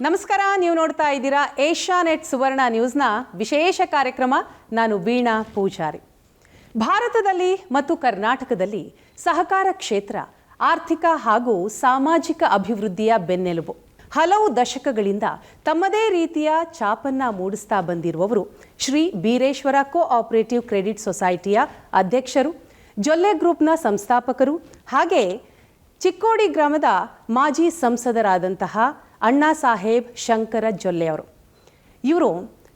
ನಮಸ್ಕಾರ, ನೀವು ನೋಡ್ತಾ ಇದ್ದೀರಾ ಏಷ್ಯಾನೆಟ್ ಸುವರ್ಣ ನ್ಯೂಸ್ನ ವಿಶೇಷ ಕಾರ್ಯಕ್ರಮ. ನಾನು ವೀಣಾ ಪೂಜಾರಿ. ಭಾರತದಲ್ಲಿ ಮತ್ತು ಕರ್ನಾಟಕದಲ್ಲಿ ಸಹಕಾರ ಕ್ಷೇತ್ರ ಆರ್ಥಿಕ ಹಾಗೂ ಸಾಮಾಜಿಕ ಅಭಿವೃದ್ಧಿಯ ಬೆನ್ನೆಲುಬು. ಹಲವು ದಶಕಗಳಿಂದ ತಮ್ಮದೇ ರೀತಿಯ ಛಾಪನ್ನ ಮೂಡಿಸ್ತಾ ಬಂದಿರುವವರು ಶ್ರೀ ಬೀರೇಶ್ವರ ಕೋಆಪರೇಟಿವ್ ಕ್ರೆಡಿಟ್ ಸೊಸೈಟಿಯ ಅಧ್ಯಕ್ಷರು, ಜೊಲ್ಲೆ ಗ್ರೂಪ್ನ ಸಂಸ್ಥಾಪಕರು, ಹಾಗೆ ಚಿಕ್ಕೋಡಿ ಗ್ರಾಮದ ಮಾಜಿ ಸಂಸದರಾದಂತಹ ಅಣ್ಣಾ ಸಾಹೇಬ್ ಶಂಕರ ಜೊಲ್ಲೆ ಅವರು. ಇವರು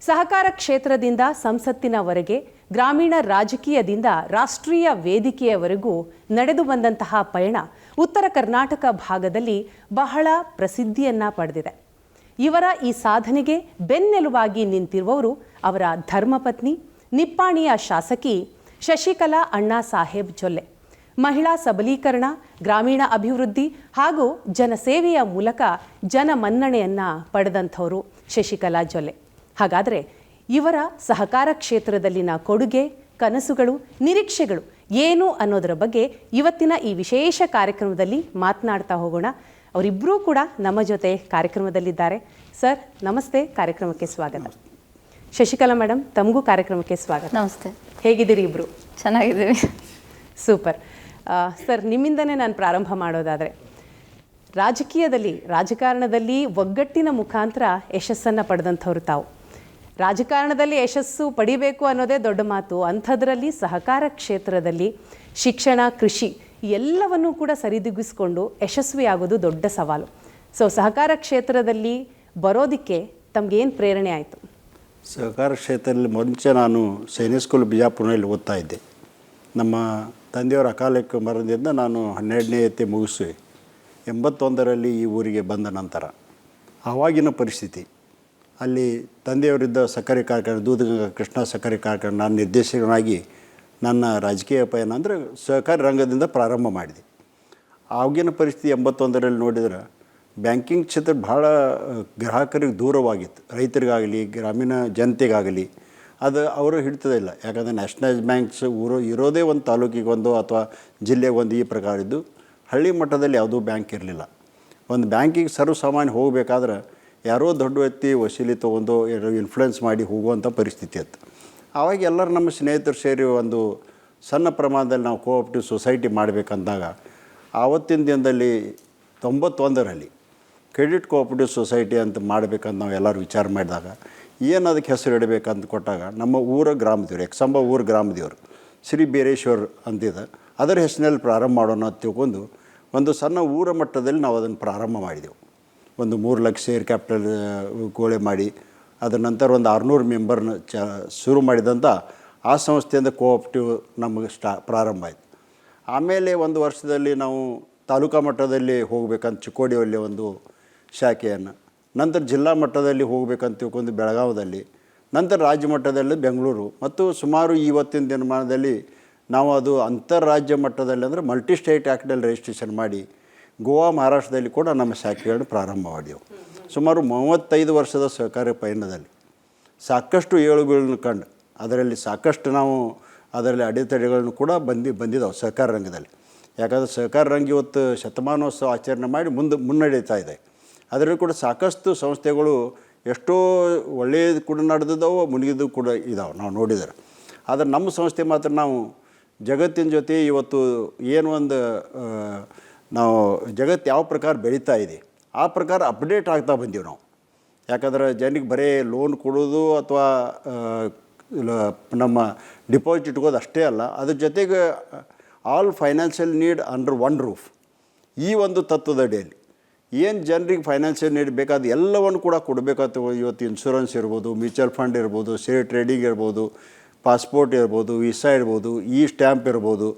ಸಹಕಾರ ಕ್ಷೇತ್ರದಿಂದ ಸಂಸತ್ತಿನವರೆಗೆ, ಗ್ರಾಮೀಣ ರಾಜಕೀಯದಿಂದ ರಾಷ್ಟ್ರೀಯ ವೇದಿಕೆಯವರೆಗೂ ನಡೆದು ಬಂದಂತಹ ಪಯಣ ಉತ್ತರ ಕರ್ನಾಟಕ ಭಾಗದಲ್ಲಿ ಬಹಳ ಪ್ರಸಿದ್ಧಿಯನ್ನ ಪಡೆದಿದೆ. ಇವರ ಈ ಸಾಧನೆಗೆ ಬೆನ್ನೆಲುಬಾಗಿ ನಿಂತಿರುವವರು ಅವರ ಧರ್ಮಪತ್ನಿ, ನಿಪ್ಪಾಣಿಯ ಶಾಸಕಿ ಶಶಿಕಲಾ ಅಣ್ಣಾ ಸಾಹೇಬ್ ಜೊಲ್ಲೆ. ಮಹಿಳಾ ಸಬಲೀಕರಣ, ಗ್ರಾಮೀಣ ಅಭಿವೃದ್ಧಿ ಹಾಗೂ ಜನಸೇವೆಯ ಮೂಲಕ ಜನಮನ್ನಣೆಯನ್ನು ಪಡೆದಂಥವರು ಶಶಿಕಲಾ ಜೊಲ್ಲೆ. ಹಾಗಾದರೆ ಇವರ ಸಹಕಾರ ಕ್ಷೇತ್ರದಲ್ಲಿನ ಕೊಡುಗೆ, ಕನಸುಗಳು, ನಿರೀಕ್ಷೆಗಳು ಏನು ಅನ್ನೋದರ ಬಗ್ಗೆ ಇವತ್ತಿನ ಈ ವಿಶೇಷ ಕಾರ್ಯಕ್ರಮದಲ್ಲಿ ಮಾತನಾಡ್ತಾ ಹೋಗೋಣ. ಅವರಿಬ್ಬರೂ ಕೂಡ ನಮ್ಮ ಜೊತೆ ಕಾರ್ಯಕ್ರಮದಲ್ಲಿದ್ದಾರೆ. ಸರ್ ನಮಸ್ತೆ, ಕಾರ್ಯಕ್ರಮಕ್ಕೆ ಸ್ವಾಗತ. ಶಶಿಕಲಾ ಮೇಡಮ್, ತಮಗೂ ಕಾರ್ಯಕ್ರಮಕ್ಕೆ ಸ್ವಾಗತ. ನಮಸ್ತೆ. ಹೇಗಿದ್ದೀರಿ ಇಬ್ಬರು? ಚೆನ್ನಾಗಿದ್ದೀವಿ. ಸೂಪರ್. ಸರ್, ನಿಮ್ಮಿಂದನೇ ನಾನು ಪ್ರಾರಂಭ ಮಾಡೋದಾದರೆ, ರಾಜಕಾರಣದಲ್ಲಿ ಒಗ್ಗಟ್ಟಿನ ಮುಖಾಂತರ ಯಶಸ್ಸನ್ನು ಪಡೆದಂಥವ್ರು ತಾವು. ರಾಜಕಾರಣದಲ್ಲಿ ಯಶಸ್ಸು ಪಡಿಬೇಕು ಅನ್ನೋದೇ ದೊಡ್ಡ ಮಾತು. ಅಂಥದ್ರಲ್ಲಿ ಸಹಕಾರ ಕ್ಷೇತ್ರದಲ್ಲಿ ಶಿಕ್ಷಣ, ಕೃಷಿ ಎಲ್ಲವನ್ನೂ ಕೂಡ ಸರಿದೂಗಿಸ್ಕೊಂಡು ಯಶಸ್ವಿಯಾಗೋದು ದೊಡ್ಡ ಸವಾಲು. ಸೊ ಸಹಕಾರ ಕ್ಷೇತ್ರದಲ್ಲಿ ಬರೋದಕ್ಕೆ ತಮಗೇನು ಪ್ರೇರಣೆ ಆಯಿತು? ಸಹಕಾರ ಕ್ಷೇತ್ರದಲ್ಲಿ ಮುಂಚೆ ನಾನು ಸೈನಿಕ್ ಸ್ಕೂಲ್ ಬಿಜಾಪುರದಲ್ಲಿ ಓದ್ತಾ ಇದ್ದೆ. ನಮ್ಮ ತಂದೆಯವರ ಅಕಾಲಕ್ಕೆ ಮರಣದಿಂದ ನಾನು 12ನೇ ಯತ್ತೆ ಮುಗಿಸಿ 81ರಲ್ಲಿ ಈ ಊರಿಗೆ ಬಂದ ನಂತರ ಆವಾಗಿನ ಪರಿಸ್ಥಿತಿ, ಅಲ್ಲಿ ತಂದೆಯವರಿದ್ದ ಸಕ್ಕರೆ ಕಾರ್ಖಾನೆ, ದೂಧಗಂಗಾ ಕೃಷ್ಣ ಸಕ್ಕರೆ ಕಾರ್ಖಾನೆ, ನಾನು ನಿರ್ದೇಶಕನಾಗಿ ನನ್ನ ರಾಜಕೀಯ ಪಯಣ ಅಂದರೆ ಸಹಕಾರಿ ರಂಗದಿಂದ ಪ್ರಾರಂಭ ಮಾಡಿದೆ. ಆಗಿನ ಪರಿಸ್ಥಿತಿ 81ರಲ್ಲಿ ನೋಡಿದ್ರೆ ಬ್ಯಾಂಕಿಂಗ್ ಕ್ಷೇತ್ರ ಭಾಳ ಗ್ರಾಹಕರಿಗೆ ದೂರವಾಗಿತ್ತು. ರೈತರಿಗಾಗಲಿ, ಗ್ರಾಮೀಣ ಜನತೆಗಾಗಲಿ ಅದು ಅವರು ಹಿಡ್ತದಿಲ್ಲ. ಯಾಕಂದರೆ ನ್ಯಾಷನಲೈಸ್ ಬ್ಯಾಂಕ್ಸ್ ಇರೋದೇ ಒಂದು ತಾಲೂಕಿಗೆ ಒಂದು ಅಥವಾ ಜಿಲ್ಲೆಗೆ ಒಂದು ಈ ಪ್ರಕಾರ ಇದ್ದು, ಹಳ್ಳಿ ಮಟ್ಟದಲ್ಲಿ ಯಾವುದೂ ಬ್ಯಾಂಕ್ ಇರಲಿಲ್ಲ. ಒಂದು ಬ್ಯಾಂಕಿಗೆ ಸರ್ವಸಾಮಾನ್ಯ ಹೋಗಬೇಕಾದ್ರೆ ಯಾರೋ ದೊಡ್ಡ ವ್ಯಕ್ತಿ ವಸೂಲಿ ತೊಗೊಂಡು ಇನ್ಫ್ಲುಯೆನ್ಸ್ ಮಾಡಿ ಹೋಗುವಂಥ ಪರಿಸ್ಥಿತಿ ಇತ್ತು. ಆವಾಗ ಎಲ್ಲರೂ ನಮ್ಮ ಸ್ನೇಹಿತರು ಸೇರಿ ಒಂದು ಸಣ್ಣ ಪ್ರಮಾಣದಲ್ಲಿ ನಾವು ಕೋಆಪರೇಟಿವ್ ಸೊಸೈಟಿ ಮಾಡಬೇಕಂದಾಗ ಆವತ್ತಿನ ದಿನದಲ್ಲಿ 91ರಲ್ಲಿ ಕ್ರೆಡಿಟ್ ಕೋಆಪರೇಟಿವ್ ಸೊಸೈಟಿ ಅಂತ ಮಾಡಬೇಕಂತ ನಾವು ಎಲ್ಲರೂ ವಿಚಾರ ಮಾಡಿದಾಗ ಏನು ಅದಕ್ಕೆ ಹೆಸರು ಇಡಬೇಕಂತ ಕೊಟ್ಟಾಗ ನಮ್ಮ ಊರ ಗ್ರಾಮದೇವರು, ಎಕ್ಸಂಬ ಊರ ಗ್ರಾಮದೇವರು ಶ್ರೀ ಬೀರೇಶ್ವರ್ ಅಂತಿದೆ, ಅದರ ಹೆಸರಿನಲ್ಲಿ ಪ್ರಾರಂಭ ಮಾಡೋಣ ಅಂತ ತಿಳ್ಕೊಂಡು ಒಂದು ಸಣ್ಣ ಊರ ಮಟ್ಟದಲ್ಲಿ ನಾವು ಅದನ್ನು ಪ್ರಾರಂಭ ಮಾಡಿದೆವು. ಒಂದು 3 ಲಕ್ಷ ಶೇರ್ ಕ್ಯಾಪಿಟಲ್ ಗೋಳೆ ಮಾಡಿ ಅದರ ನಂತರ ಒಂದು 600 ಮೆಂಬರ್ನ ಶುರು ಮಾಡಿದಂಥ ಆ ಸಂಸ್ಥೆಯಿಂದ ಕೋಆಪರೇಟಿವ್ ನಮಗೆ ಪ್ರಾರಂಭ ಆಯಿತು. ಆಮೇಲೆ ಒಂದು ವರ್ಷದಲ್ಲಿ ನಾವು ತಾಲೂಕಾ ಮಟ್ಟದಲ್ಲಿ ಹೋಗಬೇಕಂತ ಚಿಕ್ಕೋಡಿಯಲ್ಲಿ ಒಂದು ಶಾಖೆಯನ್ನು, ನಂತರ ಜಿಲ್ಲಾ ಮಟ್ಟದಲ್ಲಿ ಹೋಗಬೇಕಂತ ತಿಳ್ಕೊಂಡು ಬೆಳಗಾವದಲ್ಲಿ, ನಂತರ ರಾಜ್ಯ ಮಟ್ಟದಲ್ಲಿ ಬೆಂಗಳೂರು, ಮತ್ತು ಸುಮಾರು ಇವತ್ತಿನ ದಿನಮಾನದಲ್ಲಿ ನಾವು ಅದು ಅಂತಾರಾಜ್ಯ ಮಟ್ಟದಲ್ಲಿ ಅಂದರೆ ಮಲ್ಟಿ ಸ್ಟೇಟ್ ಆ್ಯಕ್ಟಲ್ಲಿ ರಿಜಿಸ್ಟ್ರೇಷನ್ ಮಾಡಿ ಗೋವಾ, ಮಹಾರಾಷ್ಟ್ರದಲ್ಲಿ ಕೂಡ ನಮ್ಮ ಶಾಖೆಗಳನ್ನು ಪ್ರಾರಂಭ ಮಾಡಿದೆವು. ಸುಮಾರು 35 ವರ್ಷದ ಸಹಕಾರಿ ಪಯಣದಲ್ಲಿ ಸಾಕಷ್ಟು ಏಳುಬೀಳನ್ನು ಕಂಡು ಅದರಲ್ಲಿ ಸಾಕಷ್ಟು ನಾವು ಅದರಲ್ಲಿ ಅಡೆತಡೆಗಳನ್ನು ಕೂಡ ಬಂದಿದ್ದಾವೆ ಸಹಕಾರ ರಂಗದಲ್ಲಿ. ಯಾಕಂದರೆ ಸಹಕಾರ ರಂಗ ಇವತ್ತು ಶತಮಾನೋತ್ಸವ ಆಚರಣೆ ಮಾಡಿ ಮುನ್ನಡೀತಾ ಇದೆ. ಅದರಲ್ಲಿ ಕೂಡ ಸಾಕಷ್ಟು ಸಂಸ್ಥೆಗಳು ಎಷ್ಟೋ ಒಳ್ಳೆಯದು ಕೂಡ ನಡೆದಿದ್ದಾವೆ, ಮುಳುಗಿದ್ದು ಕೂಡ ಇದ್ದಾವೆ ನಾವು ನೋಡಿದರೆ. ಆದರೆ ನಮ್ಮ ಸಂಸ್ಥೆ ಮಾತ್ರ ನಾವು ಜಗತ್ತಿನ ಜೊತೆ ಇವತ್ತು ಏನು ಒಂದು ನಾವು ಜಗತ್ತು ಯಾವ ಪ್ರಕಾರ ಬೆಳೀತಾ ಇದೆ ಆ ಪ್ರಕಾರ ಅಪ್ಡೇಟ್ ಆಗ್ತಾ ಬಂದೀವಿ ನಾವು. ಯಾಕಂದರೆ ಜನರಿಗೆ ಬರೀ ಲೋನ್ ಕೊಡೋದು ಅಥವಾ ನಮ್ಮ ಡಿಪಾಸಿಟ್ ಇಟ್ಕೋದು ಅಷ್ಟೇ ಅಲ್ಲ, ಅದ್ರ ಜೊತೆಗೆ all financial need under one roof, ಈ ಒಂದು ತತ್ವದ ಅಡಿಯಲ್ಲಿ ಏನು ಜನರಿಗೆ ಫೈನಾನ್ಷಿಯಲ್ ನೀಡ್ ಬೇಕಾದ ಎಲ್ಲವನ್ನು ಕೂಡ ಕೊಡಬೇಕಾಗ್ತ. ಇವತ್ತು ಇನ್ಶೂರೆನ್ಸ್ ಇರ್ಬೋದು, ಮ್ಯೂಚುವಲ್ ಫಂಡ್ ಇರ್ಬೋದು, ಶೇರ್ ಟ್ರೇಡಿಂಗ್ ಇರ್ಬೋದು, ಪಾಸ್ಪೋರ್ಟ್ ಇರ್ಬೋದು, ವೀಸಾ ಇರ್ಬೋದು, ಈ ಸ್ಟ್ಯಾಂಪ್ ಇರ್ಬೋದು,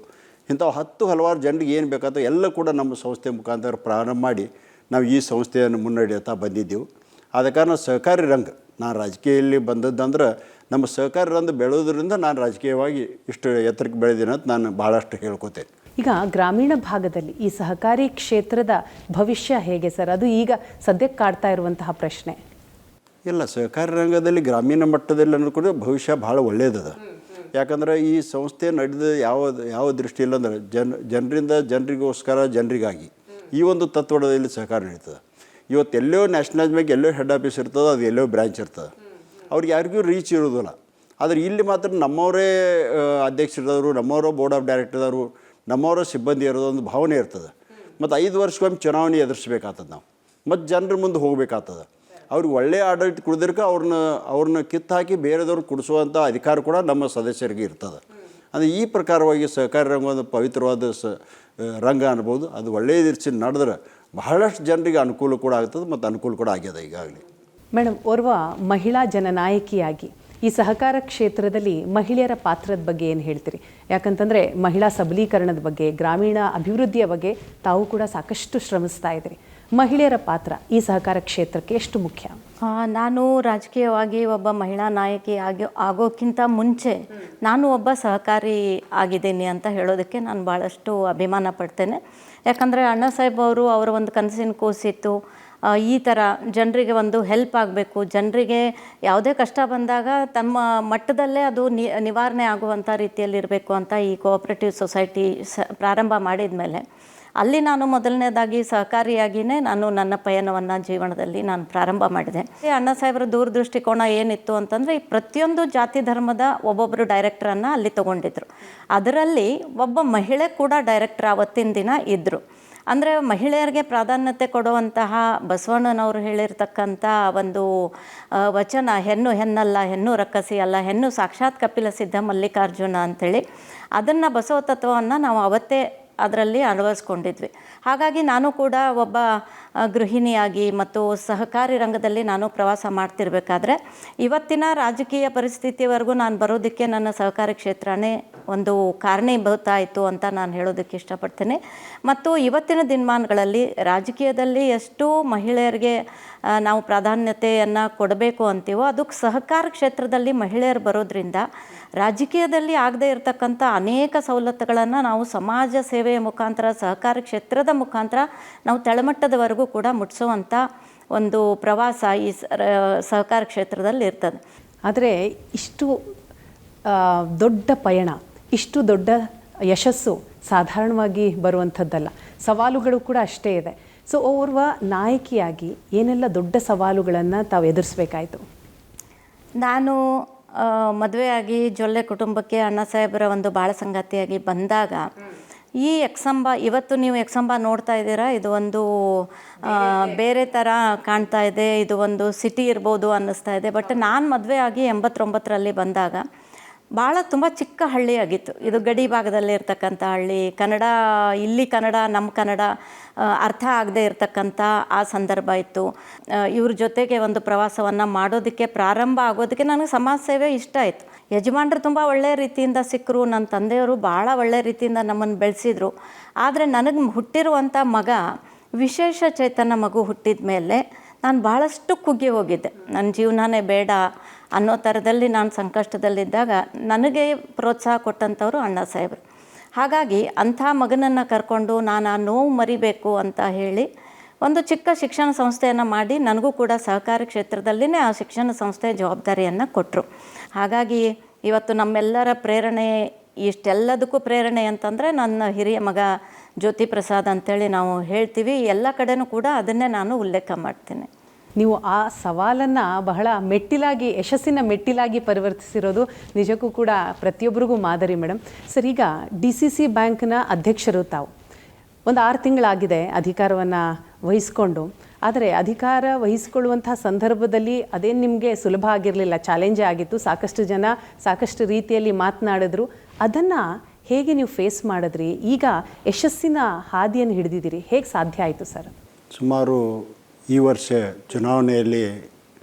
ಇಂಥವು ಹಲವಾರು ಜನರಿಗೆ ಏನು ಬೇಕಾಗ್ತದೆ ಎಲ್ಲ ಕೂಡ ನಮ್ಮ ಸಂಸ್ಥೆ ಮುಖಾಂತರ ಪ್ರಾರಂಭ ಮಾಡಿ ನಾವು ಈ ಸಂಸ್ಥೆಯನ್ನು ಮುನ್ನಡೆಯುತ್ತಾ ಬಂದಿದ್ದೆವು. ಆದ ಕಾರಣ ಸಹಕಾರಿ ರಂಗ, ನಾನು ರಾಜಕೀಯದಲ್ಲಿ ಬಂದದ್ದಂದ್ರೆ ನಮ್ಮ ಸಹಕಾರಿ ರಂಗ ಬೆಳೆಯೋದ್ರಿಂದ ನಾನು ರಾಜಕೀಯವಾಗಿ ಇಷ್ಟು ಎತ್ತರಕ್ಕೆ ಬೆಳೆದೀನಿ ಅಂತ ನಾನು ಭಾಳಷ್ಟು ಹೇಳ್ಕೊತೇನೆ. ಈಗ ಗ್ರಾಮೀಣ ಭಾಗದಲ್ಲಿ ಈ ಸಹಕಾರಿ ಕ್ಷೇತ್ರದ ಭವಿಷ್ಯ ಹೇಗೆ ಸರ್? ಅದು ಈಗ ಸದ್ಯಕ್ಕೆ ಕಾಡ್ತಾ ಇರುವಂತಹ ಪ್ರಶ್ನೆ. ಇಲ್ಲ, ಸಹಕಾರಿ ರಂಗದಲ್ಲಿ ಗ್ರಾಮೀಣ ಮಟ್ಟದಲ್ಲಿ ಅನ್ನೋ ಕೂಡ ಭವಿಷ್ಯ ಭಾಳ ಒಳ್ಳೆಯದದ. ಯಾಕಂದರೆ ಈ ಸಂಸ್ಥೆ ನಡೆದ ಯಾವ ದೃಷ್ಟಿಯಿಲ್ಲ ಅಂದರೆ ಜನರಿಂದ ಜನರಿಗೋಸ್ಕರ ಜನರಿಗಾಗಿ ಈ ಒಂದು ತತ್ವದಲ್ಲಿ ಸಹಕಾರ ನಡೀತದೆ. ಇವತ್ತು ಎಲ್ಲೋ ನ್ಯಾಷನಲೈಸ್ ಬ್ಯಾಂಕ್ ಎಲ್ಲೋ ಹೆಡ್ ಆಫೀಸ್ ಇರ್ತದೆ, ಅದು ಎಲ್ಲೋ ಬ್ರ್ಯಾಂಚ್ ಇರ್ತದೆ, ಅವ್ರಿಗೆ ಯಾರಿಗೂ ರೀಚ್ ಇರೋದಿಲ್ಲ. ಆದರೆ ಇಲ್ಲಿ ಮಾತ್ರ ನಮ್ಮವರೇ ಅಧ್ಯಕ್ಷರಿದ್ದವರು, ನಮ್ಮವರೇ ಬೋರ್ಡ್ ಆಫ್ ಡೈರೆಕ್ಟರ್ದವರು, ನಮ್ಮವರ ಸಿಬ್ಬಂದಿ ಇರೋದು ಒಂದು ಭಾವನೆ ಇರ್ತದೆ. ಮತ್ತು 5 ವರ್ಷಕ್ಕೊಮ್ಮೆ ಚುನಾವಣೆ ಎದುರಿಸ್ಬೇಕಾಗ್ತದೆ ನಾವು, ಮತ್ತು ಜನರ ಮುಂದೆ ಹೋಗಬೇಕಾಗ್ತದೆ. ಅವ್ರಿಗೆ ಒಳ್ಳೆಯ ಆಡಳಿತ ಕುಡಿದಿರ್ಕ ಅವ್ರನ್ನ ಕಿತ್ತು ಹಾಕಿ ಬೇರೆದವ್ರು ಕುಡಿಸುವಂಥ ಅಧಿಕಾರ ಕೂಡ ನಮ್ಮ ಸದಸ್ಯರಿಗೆ ಇರ್ತದೆ. ಅಂದರೆ ಈ ಪ್ರಕಾರವಾಗಿ ಸಹಕಾರಿ ರಂಗ ಒಂದು ಪವಿತ್ರವಾದ ರಂಗ ಅನ್ಬೋದು. ಅದು ಒಳ್ಳೆಯ ರೀತಿ ನಡೆದ್ರೆ ಬಹಳಷ್ಟು ಜನರಿಗೆ ಅನುಕೂಲ ಕೂಡ ಆಗ್ತದೆ ಮತ್ತು ಅನುಕೂಲ ಕೂಡ ಆಗ್ಯದ ಈಗಾಗಲೇ. ಮೇಡಮ್, ಓರ್ವ ಮಹಿಳಾ ಜನನಾಯಕಿಯಾಗಿ ಈ ಸಹಕಾರ ಕ್ಷೇತ್ರದಲ್ಲಿ ಮಹಿಳೆಯರ ಪಾತ್ರದ ಬಗ್ಗೆ ಏನು ಹೇಳ್ತೀರಿ? ಯಾಕಂತಂದರೆ ಮಹಿಳಾ ಸಬಲೀಕರಣದ ಬಗ್ಗೆ, ಗ್ರಾಮೀಣ ಅಭಿವೃದ್ಧಿಯ ಬಗ್ಗೆ ತಾವು ಕೂಡ ಸಾಕಷ್ಟು ಶ್ರಮಿಸ್ತಾ ಇದ್ದೀರಿ. ಮಹಿಳೆಯರ ಪಾತ್ರ ಈ ಸಹಕಾರ ಕ್ಷೇತ್ರಕ್ಕೆ ಎಷ್ಟು ಮುಖ್ಯ? ನಾನು ರಾಜಕೀಯವಾಗಿ ಒಬ್ಬ ಮಹಿಳಾ ನಾಯಕಿ ಆಗೋಕ್ಕಿಂತ ಮುಂಚೆ ನಾನು ಒಬ್ಬ ಸಹಕಾರಿ ಆಗಿದ್ದೀನಿ ಅಂತ ಹೇಳೋದಕ್ಕೆ ನಾನು ಭಾಳಷ್ಟು ಅಭಿಮಾನ ಪಡ್ತೇನೆ. ಯಾಕಂದರೆ ಅಣ್ಣ ಸಾಹೇಬ್ ಅವರ ಒಂದು ಕನಸಿನ ಕೂಸಿತ್ತು, ಈ ಥರ ಜನರಿಗೆ ಒಂದು ಹೆಲ್ಪ್ ಆಗಬೇಕು, ಜನರಿಗೆ ಯಾವುದೇ ಕಷ್ಟ ಬಂದಾಗ ತಮ್ಮ ಮಟ್ಟದಲ್ಲೇ ಅದು ನಿವಾರಣೆ ಆಗುವಂಥ ರೀತಿಯಲ್ಲಿರಬೇಕು ಅಂತ ಈ ಕೋಆಪ್ರೇಟಿವ್ ಸೊಸೈಟಿ ಪ್ರಾರಂಭ ಮಾಡಿದ ಮೇಲೆ ಅಲ್ಲಿ ನಾನು ಮೊದಲನೇದಾಗಿ ಸಹಕಾರಿಯಾಗಿಯೇ ನಾನು ನನ್ನ ಪಯಣವನ್ನು ಜೀವನದಲ್ಲಿ ನಾನು ಪ್ರಾರಂಭ ಮಾಡಿದೆ. ಅಣ್ಣ ಸಾಹೇಬರ ದೂರದೃಷ್ಟಿಕೋನ ಏನಿತ್ತು ಅಂತಂದರೆ, ಈ ಪ್ರತಿಯೊಂದು ಜಾತಿ ಧರ್ಮದ ಒಬ್ಬೊಬ್ಬರು ಡೈರೆಕ್ಟ್ರನ್ನು ಅಲ್ಲಿ ತೊಗೊಂಡಿದ್ರು. ಅದರಲ್ಲಿ ಒಬ್ಬ ಮಹಿಳೆ ಕೂಡ ಡೈರೆಕ್ಟ್ರ್ ಆವತ್ತಿನ ದಿನ ಇದ್ದರು. ಅಂದರೆ ಮಹಿಳೆಯರಿಗೆ ಪ್ರಾಧಾನ್ಯತೆ ಕೊಡುವಂತಹ ಬಸವಣ್ಣನವರು ಹೇಳಿರ್ತಕ್ಕಂಥ ಒಂದು ವಚನ, ಹೆಣ್ಣು ಹೆಣ್ಣಲ್ಲ, ಹೆಣ್ಣು ರಕ್ಕಸಿ ಅಲ್ಲ, ಹೆಣ್ಣು ಸಾಕ್ಷಾತ್ ಕಪಿಲ ಸಿದ್ಧ ಮಲ್ಲಿಕಾರ್ಜುನ ಅಂಥೇಳಿ, ಅದನ್ನು ಬಸವ ತತ್ವವನ್ನು ನಾವು ಅವತ್ತೇ ಅದರಲ್ಲಿ ಅಳವಡಿಸ್ಕೊಂಡಿದ್ವಿ. ಹಾಗಾಗಿ ನಾನು ಕೂಡ ಒಬ್ಬ ಗೃಹಿಣಿಯಾಗಿ ಮತ್ತು ಸಹಕಾರಿ ರಂಗದಲ್ಲಿ ನಾನು ಪ್ರವಾಸ ಮಾಡ್ತಿರ್ಬೇಕಾದ್ರೆ ಇವತ್ತಿನ ರಾಜಕೀಯ ಪರಿಸ್ಥಿತಿವರೆಗೂ ನಾನು ಬರೋದಕ್ಕೆ ನನ್ನ ಸಹಕಾರಿ ಕ್ಷೇತ್ರನೇ ಒಂದು ಕಾರಣೀಭೂತ ಆಯಿತು ಅಂತ ನಾನು ಹೇಳೋದಕ್ಕೆ ಇಷ್ಟಪಡ್ತೇನೆ. ಮತ್ತು ಇವತ್ತಿನ ದಿನಮಾನಗಳಲ್ಲಿ ರಾಜಕೀಯದಲ್ಲಿ ಎಷ್ಟು ಮಹಿಳೆಯರಿಗೆ ನಾವು ಪ್ರಾಧಾನ್ಯತೆಯನ್ನು ಕೊಡಬೇಕು ಅಂತೀವೋ, ಅದಕ್ಕೆ ಸಹಕಾರ ಕ್ಷೇತ್ರದಲ್ಲಿ ಮಹಿಳೆಯರು ಬರೋದ್ರಿಂದ ರಾಜಕೀಯದಲ್ಲಿ ಆಗದೇ ಇರತಕ್ಕಂಥ ಅನೇಕ ಸವಲತ್ತುಗಳನ್ನು ನಾವು ಸಮಾಜ ಸೇವೆಯ ಮುಖಾಂತರ, ಸಹಕಾರ ಕ್ಷೇತ್ರದ ಮುಖಾಂತರ ನಾವು ತಳಮಟ್ಟದವರೆಗೂ ಕೂಡ ಮುಟ್ಟಿಸುವಂಥ ಒಂದು ಪ್ರವಾಸ ಈ ಸಹಕಾರ ಕ್ಷೇತ್ರದಲ್ಲಿ ಇರ್ತದೆ. ಆದರೆ ಇಷ್ಟು ದೊಡ್ಡ ಪಯಣ, ಇಷ್ಟು ದೊಡ್ಡ ಯಶಸ್ಸು ಸಾಧಾರಣವಾಗಿ ಬರುವಂಥದ್ದಲ್ಲ, ಸವಾಲುಗಳು ಕೂಡ ಅಷ್ಟೇ ಇದೆ. ಸೊ ಓರ್ವ ನಾಯಕಿಯಾಗಿ ಏನೆಲ್ಲ ದೊಡ್ಡ ಸವಾಲುಗಳನ್ನು ತಾವು ಎದುರಿಸಬೇಕಾಯಿತು? ನಾನು ಮದುವೆಯಾಗಿ ಜೊಲ್ಲೆ ಕುಟುಂಬಕ್ಕೆ ಅಣ್ಣ ಸಾಹೇಬರ ಒಂದು ಬಾಳ ಸಂಗಾತಿಯಾಗಿ ಬಂದಾಗ ಈ ಎಕ್ಸಂಬ, ಇವತ್ತು ನೀವು ಎಕ್ಸಂಬ ನೋಡ್ತಾ ಇದ್ದೀರಾ, ಇದು ಒಂದು ಬೇರೆ ಥರ ಕಾಣ್ತಾ ಇದೆ, ಇದು ಒಂದು ಸಿಟಿ ಇರ್ಬೋದು ಅನ್ನಿಸ್ತಾ ಇದೆ. ಬಟ್ ನಾನು ಮದುವೆ ಆಗಿ 89ರಲ್ಲಿ ಬಂದಾಗ ಭಾಳ ತುಂಬ ಚಿಕ್ಕ ಹಳ್ಳಿಯಾಗಿತ್ತು. ಇದು ಗಡಿ ಭಾಗದಲ್ಲಿ ಇರ್ತಕ್ಕಂಥ ಹಳ್ಳಿ. ಇಲ್ಲಿ ಕನ್ನಡ ನಮ್ಮ ಕನ್ನಡ ಅರ್ಥ ಆಗದೆ ಇರತಕ್ಕಂಥ ಆ ಸಂದರ್ಭ ಇತ್ತು. ಇವ್ರ ಜೊತೆಗೆ ಒಂದು ಪ್ರವಾಸವನ್ನು ಮಾಡೋದಕ್ಕೆ ಪ್ರಾರಂಭ ಆಗೋದಕ್ಕೆ ನನಗೆ ಸಮಾಜ ಸೇವೆ ಇಷ್ಟ ಆಯಿತು. ಯಜಮಾನರು ತುಂಬ ಒಳ್ಳೆಯ ರೀತಿಯಿಂದ ಸಿಕ್ಕರು, ನನ್ನ ತಂದೆಯವರು ಭಾಳ ಒಳ್ಳೆಯ ರೀತಿಯಿಂದ ನಮ್ಮನ್ನು ಬೆಳೆಸಿದರು. ಆದರೆ ನನಗೆ ಹುಟ್ಟಿರುವಂಥ ಮಗ ವಿಶೇಷ ಚೇತನ ಮಗು ಹುಟ್ಟಿದ ಮೇಲೆ ನಾನು ಭಾಳಷ್ಟು ಕುಗ್ಗಿ ಹೋಗಿದ್ದೆ. ನನ್ನ ಜೀವನನೇ ಬೇಡ ಅನ್ನೋ ಥರದಲ್ಲಿ ನಾನು ಸಂಕಷ್ಟದಲ್ಲಿದ್ದಾಗ ನನಗೆ ಪ್ರೋತ್ಸಾಹ ಕೊಟ್ಟಂಥವ್ರು ಅಣ್ಣ ಸಾಹೇಬರು. ಹಾಗಾಗಿ ಅಂಥ ಮಗನನ್ನು ಕರ್ಕೊಂಡು ನಾನು ಆ ನೋವು ಮರಿಬೇಕು ಅಂತ ಹೇಳಿ ಒಂದು ಚಿಕ್ಕ ಶಿಕ್ಷಣ ಸಂಸ್ಥೆಯನ್ನು ಮಾಡಿ ನನಗೂ ಕೂಡ ಸಹಕಾರಿ ಕ್ಷೇತ್ರದಲ್ಲಿನೇ ಆ ಶಿಕ್ಷಣ ಸಂಸ್ಥೆಯ ಜವಾಬ್ದಾರಿಯನ್ನು ಕೊಟ್ಟರು. ಹಾಗಾಗಿ ಇವತ್ತು ನಮ್ಮೆಲ್ಲರ ಪ್ರೇರಣೆ, ಇಷ್ಟೆಲ್ಲದಕ್ಕೂ ಪ್ರೇರಣೆ ಅಂತಂದರೆ ನನ್ನ ಹಿರಿಯ ಮಗ ಜ್ಯೋತಿ ಪ್ರಸಾದ್ ಅಂತೇಳಿ ನಾವು ಹೇಳ್ತೀವಿ. ಎಲ್ಲ ಕಡೆನೂ ಕೂಡ ಅದನ್ನೇ ನಾನು ಉಲ್ಲೇಖ ಮಾಡ್ತೀನಿ. ನೀವು ಆ ಸವಾಲನ್ನು ಬಹಳ ಮೆಟ್ಟಿಲಾಗಿ, ಯಶಸ್ಸಿನ ಮೆಟ್ಟಿಲಾಗಿ ಪರಿವರ್ತಿಸಿರೋದು ನಿಜಕ್ಕೂ ಕೂಡ ಪ್ರತಿಯೊಬ್ಬರಿಗೂ ಮಾದರಿ ಮೇಡಮ್. ಸರ್, ಈಗ DCC ಬ್ಯಾಂಕ್ನ ಅಧ್ಯಕ್ಷರು ತಾವು. ಒಂದು 6 ತಿಂಗಳಾಗಿದೆ ಅಧಿಕಾರವನ್ನು ವಹಿಸ್ಕೊಂಡು. ಆದರೆ ಅಧಿಕಾರ ವಹಿಸ್ಕೊಳ್ಳುವಂಥ ಸಂದರ್ಭದಲ್ಲಿ ಅದೇನು ನಿಮಗೆ ಸುಲಭ ಆಗಿರಲಿಲ್ಲ, ಚಾಲೆಂಜೇ ಆಗಿತ್ತು. ಸಾಕಷ್ಟು ಜನ ಸಾಕಷ್ಟು ರೀತಿಯಲ್ಲಿ ಮಾತನಾಡಿದ್ರು. ಅದನ್ನು ಹೇಗೆ ನೀವು ಫೇಸ್ ಮಾಡಿದ್ರಿ? ಈಗ ಯಶಸ್ಸಿನ ಹಾದಿಯನ್ನು ಹಿಡಿದಿದ್ದೀರಿ, ಹೇಗೆ ಸಾಧ್ಯ ಆಯಿತು ಸರ್? ಸುಮಾರು ಈ ವರ್ಷ ಚುನಾವಣೆಯಲ್ಲಿ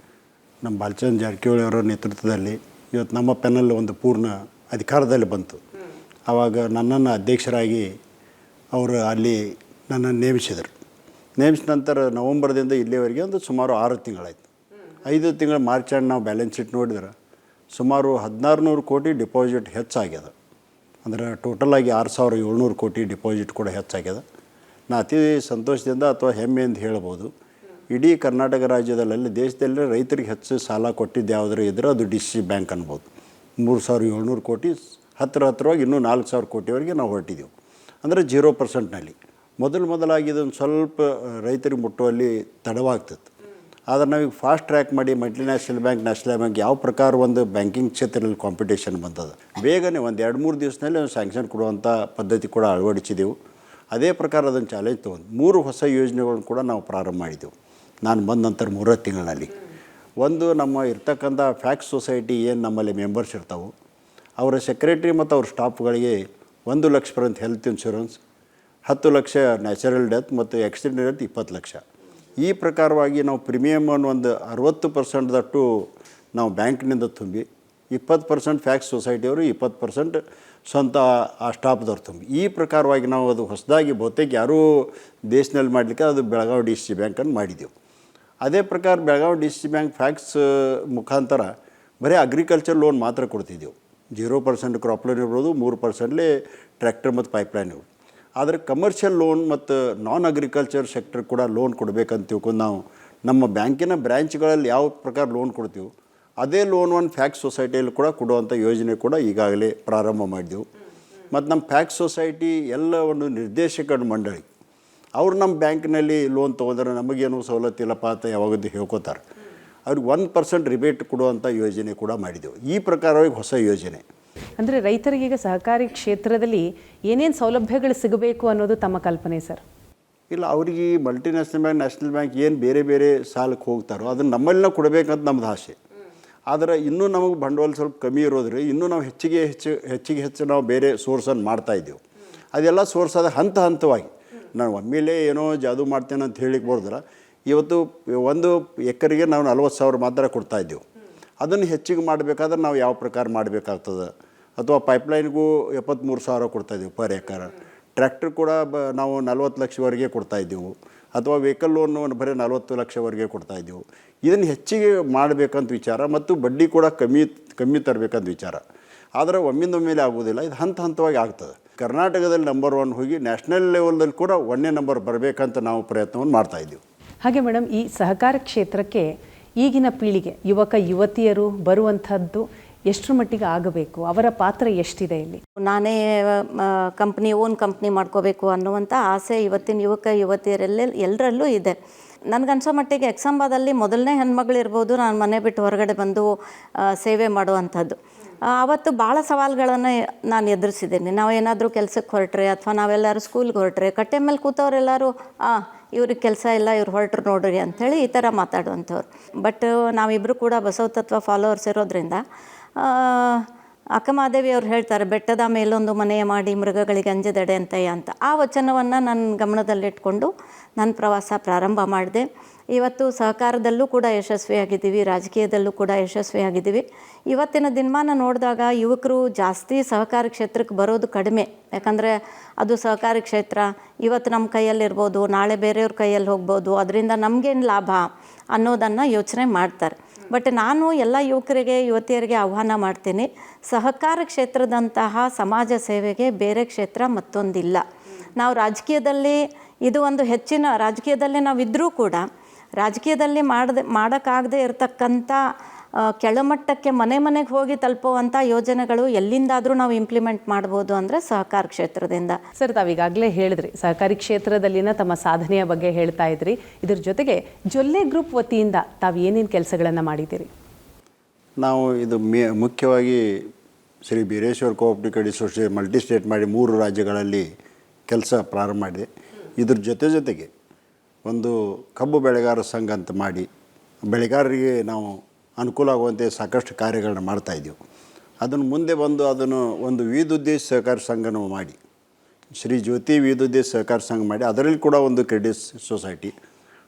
ನಮ್ಮ ಬಾಲಚಂದ್ರ ಜಾರಕಿಹೊಳಿ ಅವರ ನೇತೃತ್ವದಲ್ಲಿ ಇವತ್ತು ನಮ್ಮ ಪೆನಲ್ ಒಂದು ಪೂರ್ಣ ಅಧಿಕಾರದಲ್ಲಿ ಬಂತು. ಆವಾಗ ನನ್ನನ್ನು ಅಧ್ಯಕ್ಷರಾಗಿ ಅವರು ಅಲ್ಲಿ ನನ್ನನ್ನು ನೇಮಿಸಿದರು. ನೇಮಿಸಿದ ನಂತರ ನವಂಬರ್ದಿಂದ ಇಲ್ಲಿವರೆಗೆ ಒಂದು ಸುಮಾರು 6 ತಿಂಗಳಾಯಿತು. 5 ತಿಂಗಳ ಮಾರ್ಚ್ ನಾವು ಬ್ಯಾಲೆನ್ಸ್ ಶೀಟ್ ನೋಡಿದ್ರೆ ಸುಮಾರು 1600 ಕೋಟಿ ಡಿಪಾಸಿಟ್ ಹೆಚ್ಚಾಗ್ಯದ. ಅಂದರೆ ಟೋಟಲಾಗಿ 6700 ಕೋಟಿ ಡಿಪಾಸಿಟ್ ಕೂಡ ಹೆಚ್ಚಾಗ್ಯದ. ನಾ ಅತಿ ಸಂತೋಷದಿಂದ ಅಥವಾ ಹೆಮ್ಮೆಯಿಂದ ಹೇಳ್ಬೋದು, ಇಡೀ ಕರ್ನಾಟಕ ರಾಜ್ಯದಲ್ಲಿ ದೇಶದಲ್ಲಿ ರೈತರಿಗೆ ಹೆಚ್ಚು ಸಾಲ ಕೊಟ್ಟಿದ್ದು ಯಾವುದಾರು ಇದ್ದರೆ ಅದು DCC ಬ್ಯಾಂಕ್ ಅನ್ಬೋದು. 3700 ಕೋಟಿ ಹತ್ತಿರವಾಗಿ ಇನ್ನೂ 4000 ಕೋಟಿವರೆಗೆ ನಾವು ಹೊರಟಿದ್ದೆವು. ಅಂದರೆ 0%ನಲ್ಲಿ ಮೊದಲಾಗಿ ಇದೊಂದು ಸ್ವಲ್ಪ ರೈತರಿಗೆ ಮುಟ್ಟುವಲ್ಲಿ ತಡವಾಗ್ತಿತ್ತು. ಆದರೆ ನಾವೀಗ ಫಾಸ್ಟ್ ಟ್ರ್ಯಾಕ್ ಮಾಡಿ ಮಲ್ಟಿನ್ಯಾಷನಲ್ ಬ್ಯಾಂಕ್, ನ್ಯಾಷನಲ್ ಬ್ಯಾಂಕ್ ಯಾವ ಪ್ರಕಾರ ಒಂದು ಬ್ಯಾಂಕಿಂಗ್ ಕ್ಷೇತ್ರದಲ್ಲಿ ಕಾಂಪಿಟೇಷನ್ ಬಂದದ, ಬೇಗನೆ ಒಂದು 2-3 ದಿವಸದಲ್ಲಿ ಒಂದು ಸ್ಯಾಂಕ್ಷನ್ ಕೊಡುವಂಥ ಪದ್ಧತಿ ಕೂಡ ಅಳವಡಿಸಿದೆವು. ಅದೇ ಪ್ರಕಾರ ಅದನ್ನು ಚಾಲೆಂಜ್ ತೊಗೊಂಡು 3 ಹೊಸ ಯೋಜನೆಗಳನ್ನು ಕೂಡ ನಾವು ಪ್ರಾರಂಭ ಮಾಡಿದೆವು ನಾನು ಬಂದ ನಂತರ 3 ತಿಂಗಳಲ್ಲಿ. ಒಂದು, ನಮ್ಮ ಇರ್ತಕ್ಕಂಥ ಫ್ಯಾಕ್ಸ್ ಸೊಸೈಟಿ ಏನು ನಮ್ಮಲ್ಲಿ ಮೆಂಬರ್ಸ್ ಇರ್ತಾವೆ ಅವರ ಸೆಕ್ರೆಟ್ರಿ ಮತ್ತು ಅವ್ರ ಸ್ಟಾಫ್ಗಳಿಗೆ 1 ಲಕ್ಷ ಪರ್ಯಂತ health insurance, 10 lakh natural death ಮತ್ತು ಆಕ್ಸಿಡೆಂಟ್ ಡೆತ್ 20 ಲಕ್ಷ. ಈ ಪ್ರಕಾರವಾಗಿ ನಾವು ಪ್ರೀಮಿಯಮನ್ನು ಒಂದು 60% ನಾವು ಬ್ಯಾಂಕ್ನಿಂದ ತುಂಬಿ 20% ಫ್ಯಾಕ್ಸ್ ಸೊಸೈಟಿಯವರು, 20% ಸ್ವಂತ ಆ ಸ್ಟಾಫ್ದವ್ರು ತುಂಬಿ, ಈ ಪ್ರಕಾರವಾಗಿ ನಾವು ಅದು ಹೊಸದಾಗಿ ಬಹುತೇಕ ಯಾರೂ ದೇಶದಲ್ಲಿ ಮಾಡಲಿಕ್ಕೆ ಅದು ಬೆಳಗಾವಿ ಡಿ ಸಿ ಸಿ ಬ್ಯಾಂಕನ್ನು ಮಾಡಿದೆವು. ಅದೇ ಪ್ರಕಾರ Belagavi D C C bank fax ಮುಖಾಂತರ ಬರೀ ಅಗ್ರಿಕಲ್ಚರ್ ಲೋನ್ ಮಾತ್ರ ಕೊಡ್ತಿದ್ದೆವು. 0% ಕ್ರಾಪ್ ಲೋನ್ ಇರ್ಬೋದು, 3% ಟ್ರ್ಯಾಕ್ಟರ್ ಮತ್ತು ಪೈಪ್ಲೈನ್ ಇರ್ಬೋದು. ಆದರೆ ಕಮರ್ಷಿಯಲ್ ಲೋನ್ ಮತ್ತು ನಾನ್ ಅಗ್ರಿಕಲ್ಚರ್ ಸೆಕ್ಟರ್ ಕೂಡ ಲೋನ್ ಕೊಡಬೇಕಂತ ತಿಳ್ಕೊಂಡು ನಾವು ನಮ್ಮ ಬ್ಯಾಂಕಿನ ಬ್ರ್ಯಾಂಚ್ಗಳಲ್ಲಿ ಯಾವ ಪ್ರಕಾರ ಲೋನ್ ಕೊಡ್ತೀವಿ ಅದೇ ಲೋನ್ ಫ್ಯಾಕ್ಸ್ ಸೊಸೈಟಿಯಲ್ಲಿ ಕೂಡ ಕೊಡುವಂಥ ಯೋಜನೆ ಕೂಡ ಈಗಾಗಲೇ ಪ್ರಾರಂಭ ಮಾಡಿದೆವು. ಮತ್ತು ನಮ್ಮ ಫ್ಯಾಕ್ಸ್ ಸೊಸೈಟಿ ಎಲ್ಲ ಒಂದು ನಿರ್ದೇಶಕರ ಮಂಡಳಿ ಅವ್ರು ನಮ್ಮ ಬ್ಯಾಂಕಿನಲ್ಲಿ ಲೋನ್ ತೊಗೊಂಡ್ರೆ ನಮಗೇನು ಸವಲತ್ತಿಲ್ಲಪ್ಪ ಅಂತ ಯಾವಾಗದ್ದು ಹೇಳ್ಕೊತಾರೆ, ಅವ್ರಿಗೆ 1% ರಿಬೇಟ್ ಕೊಡುವಂಥ ಯೋಜನೆ ಕೂಡ ಮಾಡಿದೆವು. ಈ ಪ್ರಕಾರವಾಗಿ ಹೊಸ ಯೋಜನೆ. ಅಂದರೆ ರೈತರಿಗೀಗ ಸಹಕಾರಿ ಕ್ಷೇತ್ರದಲ್ಲಿ ಏನೇನು ಸೌಲಭ್ಯಗಳು ಸಿಗಬೇಕು ಅನ್ನೋದು ತಮ್ಮ ಕಲ್ಪನೆ ಸರ್? ಇಲ್ಲ, ಅವ್ರಿಗೆ ಮಲ್ಟಿನ್ಯಾಷನಲ್ ಬ್ಯಾಂಕ್, ನ್ಯಾಷನಲ್ ಬ್ಯಾಂಕ್ ಏನು ಬೇರೆ ಸಾಲಕ್ಕೆ ಹೋಗ್ತಾರೋ ಅದನ್ನು ನಮ್ಮಲ್ಲಿನ ಕೊಡಬೇಕಂತ ನಮ್ಮದು ಆಸೆ. ಆದರೆ ಇನ್ನೂ ನಮಗೆ ಬಂಡವಾಳ ಸ್ವಲ್ಪ ಕಮ್ಮಿ ಇರೋದ್ರೆ ಇನ್ನೂ ನಾವು ಹೆಚ್ಚಿಗೆ ನಾವು ಬೇರೆ ಸೋರ್ಸನ್ನು ಮಾಡ್ತಾಯಿದ್ದೆವು. ಅದೆಲ್ಲ ಸೋರ್ಸ್ ಅದ ಹಂತವಾಗಿ. ನಾನು ಒಮ್ಮೆಲೇ ಏನೋ ಜಾದು ಮಾಡ್ತೇನೆ ಅಂತ ಹೇಳಿಕ್ಕೆ ಬರ್ದ್ರೆ ಇವತ್ತು 1 ಎಕರೆಗೆ ನಾವು 40,000 ಮಾತ್ರ ಕೊಡ್ತಾಯಿದ್ದೆವು. ಅದನ್ನು ಹೆಚ್ಚಿಗೆ ಮಾಡಬೇಕಾದ್ರೆ ನಾವು ಯಾವ ಪ್ರಕಾರ ಮಾಡಬೇಕಾಗ್ತದೆ, ಅಥವಾ ಪೈಪ್ಲೈನ್ಗೂ 73,000 ಕೊಡ್ತಾಯಿದ್ದೆವು ಪರ್ ಎಕರ್. ಟ್ರ್ಯಾಕ್ಟರ್ ಕೂಡ ನಾವು 40 ಲಕ್ಷವರೆಗೆ ಕೊಡ್ತಾಯಿದ್ದೆವು, ಅಥವಾ ವೆಹಿಕಲ್ ಲೋನ್ ಬರೀ 40 ಲಕ್ಷವರೆಗೆ ಕೊಡ್ತಾಯಿದ್ದೆವು. ಇದನ್ನು ಹೆಚ್ಚಿಗೆ ಮಾಡಬೇಕಂತ ವಿಚಾರ ಮತ್ತು ಬಡ್ಡಿ ಕೂಡ ಕಮ್ಮಿ ತರಬೇಕಂತ ವಿಚಾರ. ಆದರೆ ಒಮ್ಮಿಂದೊಮ್ಮೆಲೆ ಆಗೋದಿಲ್ಲ, ಇದು ಹಂತವಾಗಿ ಆಗ್ತದೆ. ಕರ್ನಾಟಕದಲ್ಲಿ ನಂಬರ್ 1 ಹೋಗಿ ನ್ಯಾಷನಲ್ ಲೆವೆಲ್ದಲ್ಲಿ ಕೂಡ 1ನೇ ನಂಬರ್ ಬರಬೇಕಂತ ನಾವು ಪ್ರಯತ್ನವನ್ನು ಮಾಡ್ತಾಯಿದ್ದೀವಿ. ಹಾಗೆ ಮೇಡಮ್, ಈ ಸಹಕಾರ ಕ್ಷೇತ್ರಕ್ಕೆ ಈಗಿನ ಪೀಳಿಗೆ ಯುವಕ ಯುವತಿಯರು ಬರುವಂಥದ್ದು ಎಷ್ಟರ ಮಟ್ಟಿಗೆ ಆಗಬೇಕು, ಅವರ ಪಾತ್ರ ಎಷ್ಟಿದೆ ಇಲ್ಲಿ? ನಾನೇ ಓನ್ ಕಂಪ್ನಿ ಮಾಡ್ಕೋಬೇಕು ಅನ್ನುವಂಥ ಆಸೆ ಇವತ್ತಿನ ಯುವಕ ಎಲ್ಲರಲ್ಲೂ ಇದೆ. ನನಗನ್ಸೋ ಮಟ್ಟಿಗೆ ಎಕ್ಸಾಂಬಾದಲ್ಲಿ ಮೊದಲನೇ ಹೆಣ್ಮಗಳಿರ್ಬೋದು ನಾನು ಮನೆ ಬಿಟ್ಟು ಹೊರಗಡೆ ಬಂದು ಸೇವೆ ಮಾಡುವಂಥದ್ದು. ಆವತ್ತು ಭಾಳ ಸವಾಲುಗಳನ್ನು ನಾನು ಎದುರಿಸಿದ್ದೀನಿ. ನಾವು ಏನಾದರೂ ಕೆಲಸಕ್ಕೆ ಹೊರಟ್ರೆ ಅಥವಾ ನಾವೆಲ್ಲರೂ ಸ್ಕೂಲ್ಗೆ ಹೊರಟ್ರೆ ಕಟ್ಟೆ ಮೇಲೆ ಕೂತವ್ರೆಲ್ಲರೂ ಇವ್ರಿಗೆ ಕೆಲಸ ಇಲ್ಲ, ಇವ್ರು ಹೊರಟ್ರು ನೋಡ್ರಿ ಅಂಥೇಳಿ ಈ ಥರ ಮಾತಾಡುವಂಥವ್ರು. ಬಟ್ ನಾವಿಬ್ಬರು ಕೂಡ ಬಸವ ತತ್ವ ಫಾಲೋವರ್ಸ್ ಇರೋದ್ರಿಂದ ಅಕ್ಕಮಹಾದೇವಿ ಅವ್ರು ಹೇಳ್ತಾರೆ, ಬೆಟ್ಟದ ಮೇಲೊಂದು ಮನೆಯ ಮಾಡಿ ಮೃಗಗಳಿಗೆ ಅಂಜದಡೆ ಅಂತ ಆ ವಚನವನ್ನು ನನ್ನ ಗಮನದಲ್ಲಿಟ್ಕೊಂಡು ನನ್ನ ಪ್ರವಾಸ ಪ್ರಾರಂಭ ಮಾಡಿದೆ. ಇವತ್ತು ಸಹಕಾರದಲ್ಲೂ ಕೂಡ ಯಶಸ್ವಿಯಾಗಿದ್ದೀವಿ, ರಾಜಕೀಯದಲ್ಲೂ ಕೂಡ ಯಶಸ್ವಿಯಾಗಿದ್ದೀವಿ. ಇವತ್ತಿನ ದಿನಮಾನ ನೋಡಿದಾಗ ಯುವಕರು ಜಾಸ್ತಿ ಸಹಕಾರಿ ಕ್ಷೇತ್ರಕ್ಕೆ ಬರೋದು ಕಡಿಮೆ. ಯಾಕಂದರೆ ಅದು ಸಹಕಾರಿ ಕ್ಷೇತ್ರ ಇವತ್ತು ನಮ್ಮ ಕೈಯಲ್ಲಿರ್ಬೋದು, ನಾಳೆ ಬೇರೆಯವ್ರ ಕೈಯಲ್ಲಿ ಹೋಗ್ಬೋದು, ಅದರಿಂದ ನಮಗೇನು ಲಾಭ ಅನ್ನೋದನ್ನು ಯೋಚನೆ ಮಾಡ್ತಾರೆ. ಬಟ್ ನಾನು ಎಲ್ಲ ಯುವಕರಿಗೆ ಯುವತಿಯರಿಗೆ ಆಹ್ವಾನ ಮಾಡ್ತೀನಿ, ಸಹಕಾರ ಕ್ಷೇತ್ರದಂತಹ ಸಮಾಜ ಸೇವೆಗೆ ಬೇರೆ ಕ್ಷೇತ್ರ ಮತ್ತೊಂದಿಲ್ಲ. ನಾವು ರಾಜಕೀಯದಲ್ಲಿ ಇದು ಒಂದು ಹೆಚ್ಚಿನ ರಾಜಕೀಯದಲ್ಲಿ ನಾವಿದ್ದರೂ ಕೂಡ ರಾಜಕೀಯದಲ್ಲಿ ಮಾಡೋಕ್ಕಾಗದೇ ಇರತಕ್ಕಂಥ ಕೆಳಮಟ್ಟಕ್ಕೆ ಮನೆಗೆ ಹೋಗಿ ತಲುಪುವಂಥ ಯೋಜನೆಗಳು ಎಲ್ಲಿಂದಾದರೂ ನಾವು ಇಂಪ್ಲಿಮೆಂಟ್ ಮಾಡ್ಬೋದು ಅಂದರೆ ಸಹಕಾರ ಕ್ಷೇತ್ರದಿಂದ. ಸರ್, ತಾವೀಗಾಗಲೇ ಹೇಳಿದ್ರಿ ಸಹಕಾರಿ ಕ್ಷೇತ್ರದಲ್ಲಿನ ತಮ್ಮ ಸಾಧನೆಯ ಬಗ್ಗೆ ಹೇಳ್ತಾ ಇದ್ರಿ. ಇದ್ರ ಜೊತೆಗೆ ಜೊಲ್ಲೆ ಗ್ರೂಪ್ ವತಿಯಿಂದ ತಾವು ಏನೇನು ಕೆಲಸಗಳನ್ನು ಮಾಡಿದ್ದೀರಿ? ನಾವು ಇದು ಮುಖ್ಯವಾಗಿ Shri Bireshwara cooperative credit society multi state ಮಾಡಿ 3 ರಾಜ್ಯಗಳಲ್ಲಿ ಕೆಲಸ ಪ್ರಾರಂಭ ಮಾಡಿದೆ. ಇದ್ರ ಜೊತೆಗೆ ಒಂದು ಕಬ್ಬು ಬೆಳೆಗಾರ ಸಂಘ ಅಂತ ಮಾಡಿ ಬೆಳೆಗಾರರಿಗೆ ನಾವು ಅನುಕೂಲ ಆಗುವಂತೆ ಸಾಕಷ್ಟು ಕಾರ್ಯಗಳನ್ನ ಮಾಡ್ತಾಯಿದ್ದೆವು. ಅದನ್ನು ಮುಂದೆ ಬಂದು ಅದನ್ನು ಒಂದು ವಿವಿಧೋದ್ದೇಶ ಸಹಕಾರ ಸಂಘನೂ ಮಾಡಿ ಶ್ರೀ ಜ್ಯೋತಿ ವಿವಿಧೋದ್ದೇಶ ಸಹಕಾರ ಸಂಘ ಮಾಡಿ ಅದರಲ್ಲಿ ಕೂಡ ಒಂದು ಕ್ರೆಡಿಟ್ ಸೊಸೈಟಿ,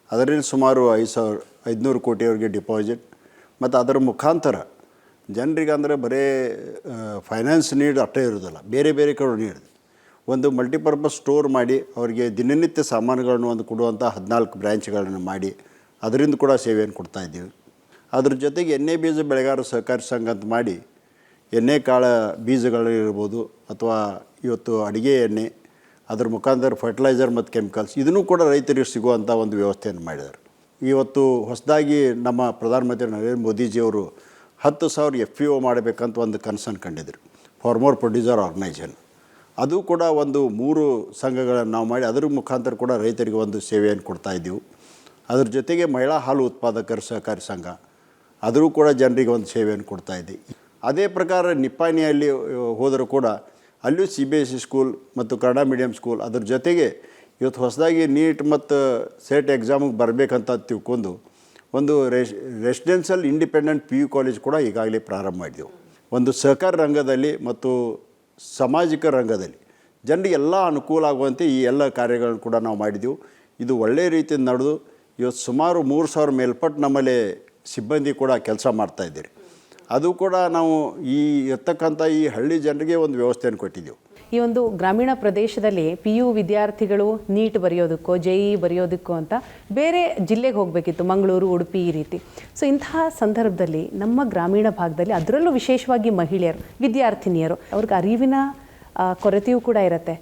ಅದರಲ್ಲಿ ಸುಮಾರು 5,500 ಕೋಟಿಯವರೆಗೆ ಡಿಪಾಸಿಟ್. ಮತ್ತು ಅದರ ಮುಖಾಂತರ ಜನರಿಗೆ ಅಂದರೆ ಬರೀ ಫೈನಾನ್ಸ್ ನೀಡ್ ಅಷ್ಟೇ ಇರೋದಿಲ್ಲ, ಬೇರೆ ಕಡೆ ನೀಡಿದೆ. ಒಂದು ಮಲ್ಟಿಪರ್ಪಸ್ ಸ್ಟೋರ್ ಮಾಡಿ ಅವರಿಗೆ ದಿನನಿತ್ಯ ಸಾಮಾನುಗಳನ್ನು ಒಂದು ಕೊಡುವಂಥ 14 ಬ್ರ್ಯಾಂಚ್ಗಳನ್ನು ಮಾಡಿ ಅದರಿಂದ ಕೂಡ ಸೇವೆಯನ್ನು ಕೊಡ್ತಾಯಿದ್ದೀವಿ. ಅದ್ರ ಜೊತೆಗೆ ಎಣ್ಣೆ ಬೀಜ ಬೆಳೆಗಾರ ಸಹಕಾರಿ ಸಂಘ ಅಂತ ಮಾಡಿ ಎಣ್ಣೆ ಕಾಳ ಬೀಜಗಳಿರ್ಬೋದು ಅಥವಾ ಇವತ್ತು ಅಡುಗೆ ಎಣ್ಣೆ, ಅದ್ರ ಮುಖಾಂತರ ಫರ್ಟಿಲೈಸರ್ ಮತ್ತು ಕೆಮಿಕಲ್ಸ್ ಇದನ್ನು ಕೂಡ ರೈತರಿಗೆ ಸಿಗುವಂಥ ಒಂದು ವ್ಯವಸ್ಥೆಯನ್ನು ಮಾಡಿದ್ದಾರೆ. ಇವತ್ತು ಹೊಸದಾಗಿ ನಮ್ಮ ಪ್ರಧಾನಮಂತ್ರಿ ನರೇಂದ್ರ ಮೋದಿಜಿಯವರು 10,000 FPO ಮಾಡಬೇಕಂತ ಒಂದು ಕನಸನ್ನು ಕಂಡಿದ್ರು, ಫಾರ್ಮರ್ ಪ್ರೊಡ್ಯೂಸರ್ ಆರ್ಗನೈಸೇಷನ್. ಅದು ಕೂಡ ಒಂದು 3 ಸಂಘಗಳನ್ನು ನಾವು ಮಾಡಿ ಅದರ ಮುಖಾಂತರ ಕೂಡ ರೈತರಿಗೆ ಒಂದು ಸೇವೆಯನ್ನು ಕೊಡ್ತಾಯಿದ್ದೀವಿ. ಅದ್ರ ಜೊತೆಗೆ ಮಹಿಳಾ ಹಾಲು ಉತ್ಪಾದಕರ ಸಹಕಾರಿ ಸಂಘ ಆದರೂ ಕೂಡ ಜನರಿಗೆ ಒಂದು ಸೇವೆಯನ್ನು ಕೊಡ್ತಾಯಿದ್ದೀವಿ. ಅದೇ ಪ್ರಕಾರ ನಿಪ್ಪಾಣಿಯಲ್ಲಿ ಹೋದರೂ ಕೂಡ ಅಲ್ಲಿಯೂ CBSE ಸ್ಕೂಲ್ ಮತ್ತು ಕನ್ನಡ ಮೀಡಿಯಂ ಸ್ಕೂಲ್ ಅದ್ರ ಜೊತೆಗೆ ಇವತ್ತು ಹೊಸದಾಗಿ ನೀಟ್ ಮತ್ತು ಸೆಟ್ ಎಕ್ಸಾಮಿಗೆ ಬರಬೇಕಂತ ತಿಳ್ಕೊಂಡು ಒಂದು ರೆಸಿಡೆನ್ಷಿಯಲ್ ಇಂಡಿಪೆಂಡೆಂಟ್ PU ಕಾಲೇಜ್ ಕೂಡ ಈಗಾಗಲೇ ಪ್ರಾರಂಭ ಮಾಡಿದೆವು. ಒಂದು ಸಹಕಾರ ರಂಗದಲ್ಲಿ ಮತ್ತು ಸಾಮಾಜಿಕ ರಂಗದಲ್ಲಿ ಜನರಿಗೆ ಎಲ್ಲ ಅನುಕೂಲ ಆಗುವಂತೆ ಈ ಎಲ್ಲ ಕಾರ್ಯಗಳನ್ನು ಕೂಡ ನಾವು ಮಾಡಿದೆವು. ಇದು ಒಳ್ಳೆಯ ರೀತಿಯಿಂದ ನಡೆದು ಇವತ್ತು ಸುಮಾರು 3,000 ಮೇಲ್ಪಟ್ಟು ನಮ್ಮಲ್ಲಿ ಸಿಬ್ಬಂದಿ ಕೂಡ ಕೆಲಸ ಮಾಡ್ತಾಯಿದ್ದೀರಿ. ಅದು ಕೂಡ ನಾವು ಈ ಇರ್ತಕ್ಕಂಥ ಈ ಹಳ್ಳಿ ಜನರಿಗೆ ಒಂದು ವ್ಯವಸ್ಥೆಯನ್ನು ಕೊಟ್ಟಿದ್ದೆವು. ಈ ಒಂದು ಗ್ರಾಮೀಣ ಪ್ರದೇಶದಲ್ಲಿ PU ವಿದ್ಯಾರ್ಥಿಗಳು ನೀಟ್ ಬರೆಯೋದಕ್ಕೋ JEE ಬರೆಯೋದಕ್ಕೋ ಅಂತ ಬೇರೆ ಜಿಲ್ಲೆಗೆ ಹೋಗಬೇಕಿತ್ತು, ಮಂಗಳೂರು, ಉಡುಪಿ ಈ ರೀತಿ. ಸೊ ಇಂತಹ ಸಂದರ್ಭದಲ್ಲಿ ನಮ್ಮ ಗ್ರಾಮೀಣ ಭಾಗದಲ್ಲಿ ಅದರಲ್ಲೂ ವಿಶೇಷವಾಗಿ ಮಹಿಳೆಯರು, ವಿದ್ಯಾರ್ಥಿನಿಯರು, ಅವ್ರಿಗೆ ಅರಿವಿನ ಕೊರತೆಯೂ ಕೂಡ ಇರುತ್ತೆ.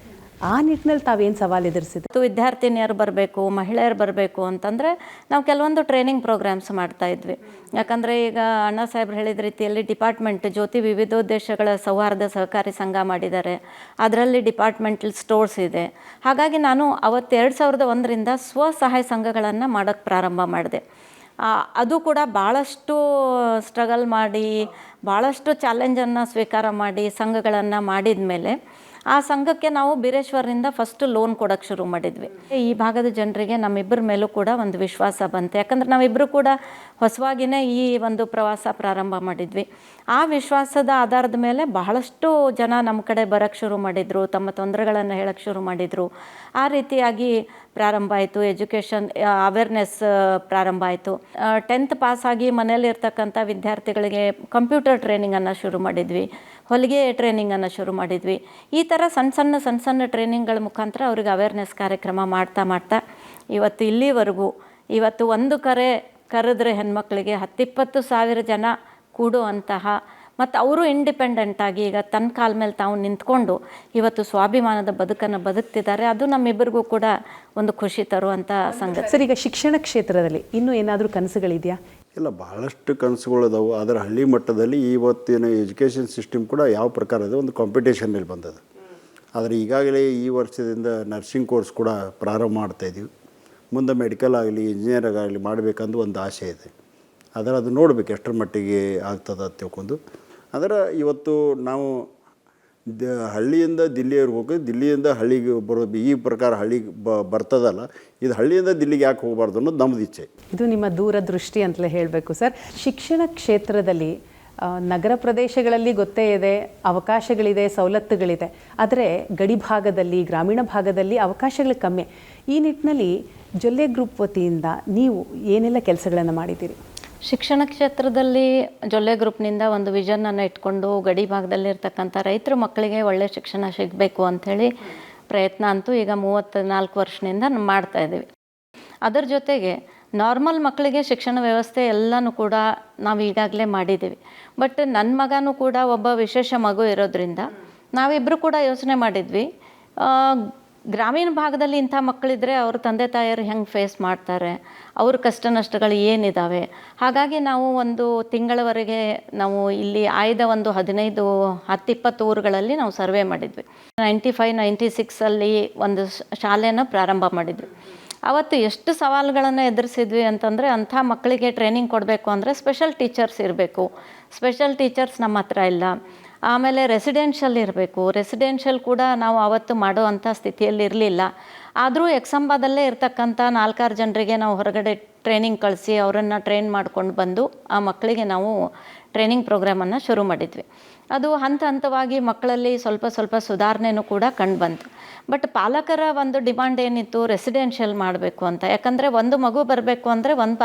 ಆ ನಿಟ್ಟಿನಲ್ಲಿ ತಾವೇನು ಸವಾಲು ಎದುರಿಸಿದೆ? ವಿದ್ಯಾರ್ಥಿನಿಯರು ಬರಬೇಕು, ಮಹಿಳೆಯರು ಬರಬೇಕು ಅಂತಂದರೆ ನಾವು ಕೆಲವೊಂದು ಟ್ರೈನಿಂಗ್ ಪ್ರೋಗ್ರಾಮ್ಸ್ ಮಾಡ್ತಾಯಿದ್ವಿ. ಯಾಕಂದರೆ ಈಗ ಅಣ್ಣ ಸಾಹೇಬ್ರು ಹೇಳಿದ ರೀತಿಯಲ್ಲಿ ಡಿಪಾರ್ಟ್ಮೆಂಟ್ ಜ್ಯೋತಿ ವಿವಿಧೋದ್ದೇಶಗಳ ಸೌಹಾರ್ದ ಸಹಕಾರಿ ಸಂಘ ಮಾಡಿದ್ದಾರೆ. ಅದರಲ್ಲಿ ಡಿಪಾರ್ಟ್ಮೆಂಟಲ್ ಸ್ಟೋರ್ಸ್ ಇದೆ. ಹಾಗಾಗಿ ನಾನು ಅವತ್ತು 2001ರಿಂದ ಸ್ವಸಹಾಯ ಸಂಘಗಳನ್ನು ಮಾಡೋಕ್ಕೆ ಪ್ರಾರಂಭ ಮಾಡಿದೆ. ಅದು ಕೂಡ ಭಾಳಷ್ಟು ಸ್ಟ್ರಗಲ್ ಮಾಡಿ, ಭಾಳಷ್ಟು ಚಾಲೆಂಜನ್ನು ಸ್ವೀಕಾರ ಮಾಡಿ ಸಂಘಗಳನ್ನು ಮಾಡಿದ ಮೇಲೆ ಆ ಸಂಘಕ್ಕೆ ನಾವು ಬೀರೇಶ್ವರದಿಂದ ಫಸ್ಟ್ ಲೋನ್ ಕೊಡೋಕ್ಕೆ ಶುರು ಮಾಡಿದ್ವಿ. ಈ ಭಾಗದ ಜನರಿಗೆ ನಮ್ಮಿಬ್ಬರ ಮೇಲೂ ಕೂಡ ಒಂದು ವಿಶ್ವಾಸ ಬಂತು. ಯಾಕಂದರೆ ನಾವಿಬ್ಬರು ಕೂಡ ಹೊಸವಾಗಿಯೇ ಈ ಒಂದು ಪ್ರವಾಸ ಪ್ರಾರಂಭ ಮಾಡಿದ್ವಿ. ಆ ವಿಶ್ವಾಸದ ಆಧಾರದ ಮೇಲೆ ಬಹಳಷ್ಟು ಜನ ನಮ್ಮ ಕಡೆ ಬರೋಕ್ಕೆ ಶುರು ಮಾಡಿದರು, ತಮ್ಮ ತೊಂದರೆಗಳನ್ನು ಹೇಳೋಕ್ಕೆ ಶುರು ಮಾಡಿದರು. ಆ ರೀತಿಯಾಗಿ ಪ್ರಾರಂಭ ಆಯಿತು. ಎಜುಕೇಷನ್ ಅವೇರ್ನೆಸ್ ಪ್ರಾರಂಭ ಆಯಿತು. 10th ಪಾಸಾಗಿ ಮನೆಯಲ್ಲಿರ್ತಕ್ಕಂಥ ವಿದ್ಯಾರ್ಥಿಗಳಿಗೆ ಕಂಪ್ಯೂಟರ್ ಟ್ರೈನಿಂಗನ್ನು ಶುರು ಮಾಡಿದ್ವಿ, ಹೊಲಿಗೆ ಟ್ರೈನಿಂಗನ್ನು ಶುರು ಮಾಡಿದ್ವಿ. ಈ ಥರ ಸಣ್ಣ ಸಣ್ಣ ಟ್ರೈನಿಂಗ್ಗಳ ಮುಖಾಂತರ ಅವ್ರಿಗೆ ಅವೇರ್ನೆಸ್ ಕಾರ್ಯಕ್ರಮ ಮಾಡ್ತಾ ಇವತ್ತು ಇಲ್ಲಿವರೆಗೂ ಇವತ್ತು ಒಂದು ಕರೆದ್ರೆ ಹೆಣ್ಮಕ್ಳಿಗೆ 10-20 ಸಾವಿರ ಜನ ಕೂಡುವಂತಹ ಮತ್ತು ಅವರು ಇಂಡಿಪೆಂಡೆಂಟಾಗಿ ಈಗ ತನ್ನ ಕಾಲ ಮೇಲೆ ತಾವು ನಿಂತ್ಕೊಂಡು ಇವತ್ತು ಸ್ವಾಭಿಮಾನದ ಬದುಕನ್ನು ಬದುಕ್ತಿದ್ದಾರೆ. ಅದು ನಮ್ಮಿಬ್ಬರಿಗೂ ಕೂಡ ಒಂದು ಖುಷಿ ತರುವಂಥ ಸಂಗತಿ. ಸರ್, ಈಗ ಶಿಕ್ಷಣ ಕ್ಷೇತ್ರದಲ್ಲಿ ಇನ್ನೂ ಏನಾದರೂ ಕನಸುಗಳಿದೆಯಾ? ಇಲ್ಲ, ಬಹಳಷ್ಟು ಕನಸುಗಳಿದಾವೆ. ಆದರೆ ಹಳ್ಳಿ ಮಟ್ಟದಲ್ಲಿ ಇವತ್ತಿನ ಎಜುಕೇಷನ್ ಸಿಸ್ಟಮ್ ಕೂಡ ಯಾವ ಪ್ರಕಾರ ಇದೆ, ಒಂದು ಕಾಂಪಿಟೇಷನಲ್ಲಿ ಬಂದದ. ಆದರೆ ಈಗಾಗಲೇ ಈ ವರ್ಷದಿಂದ ನರ್ಸಿಂಗ್ ಕೋರ್ಸ್ ಕೂಡ ಪ್ರಾರಂಭ ಮಾಡ್ತಾಯಿದ್ದೀವಿ. ಮುಂದೆ ಮೆಡಿಕಲ್ ಆಗಲಿ ಇಂಜಿನಿಯರಿಂಗ್ ಆಗಲಿ ಮಾಡಬೇಕಂದು ಒಂದು ಆಸೆ ಇದೆ. ಆದರೆ ಅದು ನೋಡಬೇಕು ಎಷ್ಟರ ಮಟ್ಟಿಗೆ ಆಗ್ತದೆ ಅಂತ ತಿಳ್ಕೊಂಡು. ಆದರೆ ಇವತ್ತು ನಾವು ಹಳ್ಳಿಯಿಂದ ದಿಲ್ಲಿಯವರೆಗೆ ಹೋಗಿ ದಿಲ್ಲಿಯಿಂದ ಹಳ್ಳಿಗೆ ಬರೋದು ಈ ಪ್ರಕಾರ ಹಳ್ಳಿಗೆ ಬರ್ತದಲ್ಲ, ಇದು ಹಳ್ಳಿಯಿಂದ ದಿಲ್ಲಿಗೆ ಯಾಕೆ ಹೋಗಬಾರ್ದು ಅನ್ನೋದು ನಮ್ಮದು ಇಚ್ಛೆ. ಇದು ನಿಮ್ಮ ದೂರದೃಷ್ಟಿ ಅಂತಲೇ ಹೇಳಬೇಕು ಸರ್. ಶಿಕ್ಷಣ ಕ್ಷೇತ್ರದಲ್ಲಿ ನಗರ ಪ್ರದೇಶಗಳಲ್ಲಿ ಗೊತ್ತೇ ಇದೆ, ಅವಕಾಶಗಳಿದೆ, ಸವಲತ್ತುಗಳಿದೆ. ಆದರೆ ಗಡಿ ಭಾಗದಲ್ಲಿ, ಗ್ರಾಮೀಣ ಭಾಗದಲ್ಲಿ ಅವಕಾಶಗಳು ಕಮ್ಮಿ. ಈ ನಿಟ್ಟಿನಲ್ಲಿ ಜೊಲ್ಲೆ ಗ್ರೂಪ್ ವತಿಯಿಂದ ನೀವು ಏನೆಲ್ಲ ಕೆಲಸಗಳನ್ನು ಮಾಡಿದ್ದೀರಿ? ಶಿಕ್ಷಣ ಕ್ಷೇತ್ರದಲ್ಲಿ ಜೊಲ್ಲೆ ಗ್ರೂಪ್ನಿಂದ ಒಂದು ವಿಷನನ್ನು ಇಟ್ಕೊಂಡು ಗಡಿ ಭಾಗದಲ್ಲಿರ್ತಕ್ಕಂಥ ರೈತರ ಮಕ್ಕಳಿಗೆ ಒಳ್ಳೆಯ ಶಿಕ್ಷಣ ಸಿಗಬೇಕು ಅಂಥೇಳಿ ಪ್ರಯತ್ನ ಅಂತೂ ಈಗ 34 ವರ್ಷದಿಂದ ಮಾಡ್ತಾಯಿದ್ದೀವಿ. ಅದರ ಜೊತೆಗೆ ನಾರ್ಮಲ್ ಮಕ್ಕಳಿಗೆ ಶಿಕ್ಷಣ ವ್ಯವಸ್ಥೆ ಎಲ್ಲನೂ ಕೂಡ ನಾವು ಈಗಾಗಲೇ ಮಾಡಿದ್ದೀವಿ. ಬಟ್ ನನ್ನ ಮಗನೂ ಕೂಡ ಒಬ್ಬ ವಿಶೇಷ ಮಗು ಇರೋದ್ರಿಂದ ನಾವಿಬ್ಬರು ಕೂಡ ಯೋಚನೆ ಮಾಡಿದ್ವಿ, ಗ್ರಾಮೀಣ ಭಾಗದಲ್ಲಿ ಇಂಥ ಮಕ್ಕಳಿದ್ರೆ ಅವ್ರ ತಂದೆ ತಾಯಿಯರು ಹೆಂಗೆ ಫೇಸ್ ಮಾಡ್ತಾರೆ, ಅವ್ರ ಕಷ್ಟ ನಷ್ಟಗಳು ಏನಿದ್ದಾವೆ. ಹಾಗಾಗಿ ನಾವು ಒಂದು ತಿಂಗಳವರೆಗೆ ನಾವು ಇಲ್ಲಿ ಆಯ್ದ ಒಂದು 10-20 ಊರುಗಳಲ್ಲಿ ನಾವು ಸರ್ವೆ ಮಾಡಿದ್ವಿ. 95-96 ಒಂದು ಶಾಲೆನ ಪ್ರಾರಂಭ ಮಾಡಿದ್ವಿ. ಅವತ್ತು ಎಷ್ಟು ಸವಾಲುಗಳನ್ನು ಎದುರಿಸಿದ್ವಿ ಅಂತಂದರೆ, ಅಂಥ ಮಕ್ಕಳಿಗೆ ಟ್ರೈನಿಂಗ್ ಕೊಡಬೇಕು ಅಂದರೆ ಸ್ಪೆಷಲ್ ಟೀಚರ್ಸ್ ಇರಬೇಕು. ಸ್ಪೆಷಲ್ ಟೀಚರ್ಸ್ ನಮ್ಮ ಹತ್ರ ಇಲ್ಲ. ಆಮೇಲೆ ರೆಸಿಡೆನ್ಷಿಯಲ್ ಇರಬೇಕು. ರೆಸಿಡೆನ್ಷಿಯಲ್ ಕೂಡ ನಾವು ಅವತ್ತು ಮಾಡೋ ಅಂಥ ಸ್ಥಿತಿಯಲ್ಲಿ ಇರಲಿಲ್ಲ. ಆದರೂ ಎಕ್ಸಂಬಾದಲ್ಲೇ ಇರ್ತಕ್ಕಂಥ 4-6 ಜನರಿಗೆ ನಾವು ಹೊರಗಡೆ ಟ್ರೈನಿಂಗ್ ಕಳಿಸಿ ಅವರನ್ನು ಟ್ರೈನ್ ಮಾಡ್ಕೊಂಡು ಬಂದು ಆ ಮಕ್ಕಳಿಗೆ ನಾವು ಟ್ರೈನಿಂಗ್ ಪ್ರೋಗ್ರಾಮನ್ನು ಶುರು ಮಾಡಿದ್ವಿ. ಅದು ಹಂತವಾಗಿ ಮಕ್ಕಳಲ್ಲಿ ಸ್ವಲ್ಪ ಸುಧಾರಣೆನೂ ಕೂಡ ಕಂಡು ಬಂತು. ಬಟ್ ಪಾಲಕರ ಒಂದು ಡಿಮಾಂಡ್ ಏನಿತ್ತು, ರೆಸಿಡೆನ್ಷಿಯಲ್ ಮಾಡಬೇಕು ಅಂತ. ಯಾಕಂದರೆ ಒಂದು ಮಗು ಬರಬೇಕು ಅಂದರೆ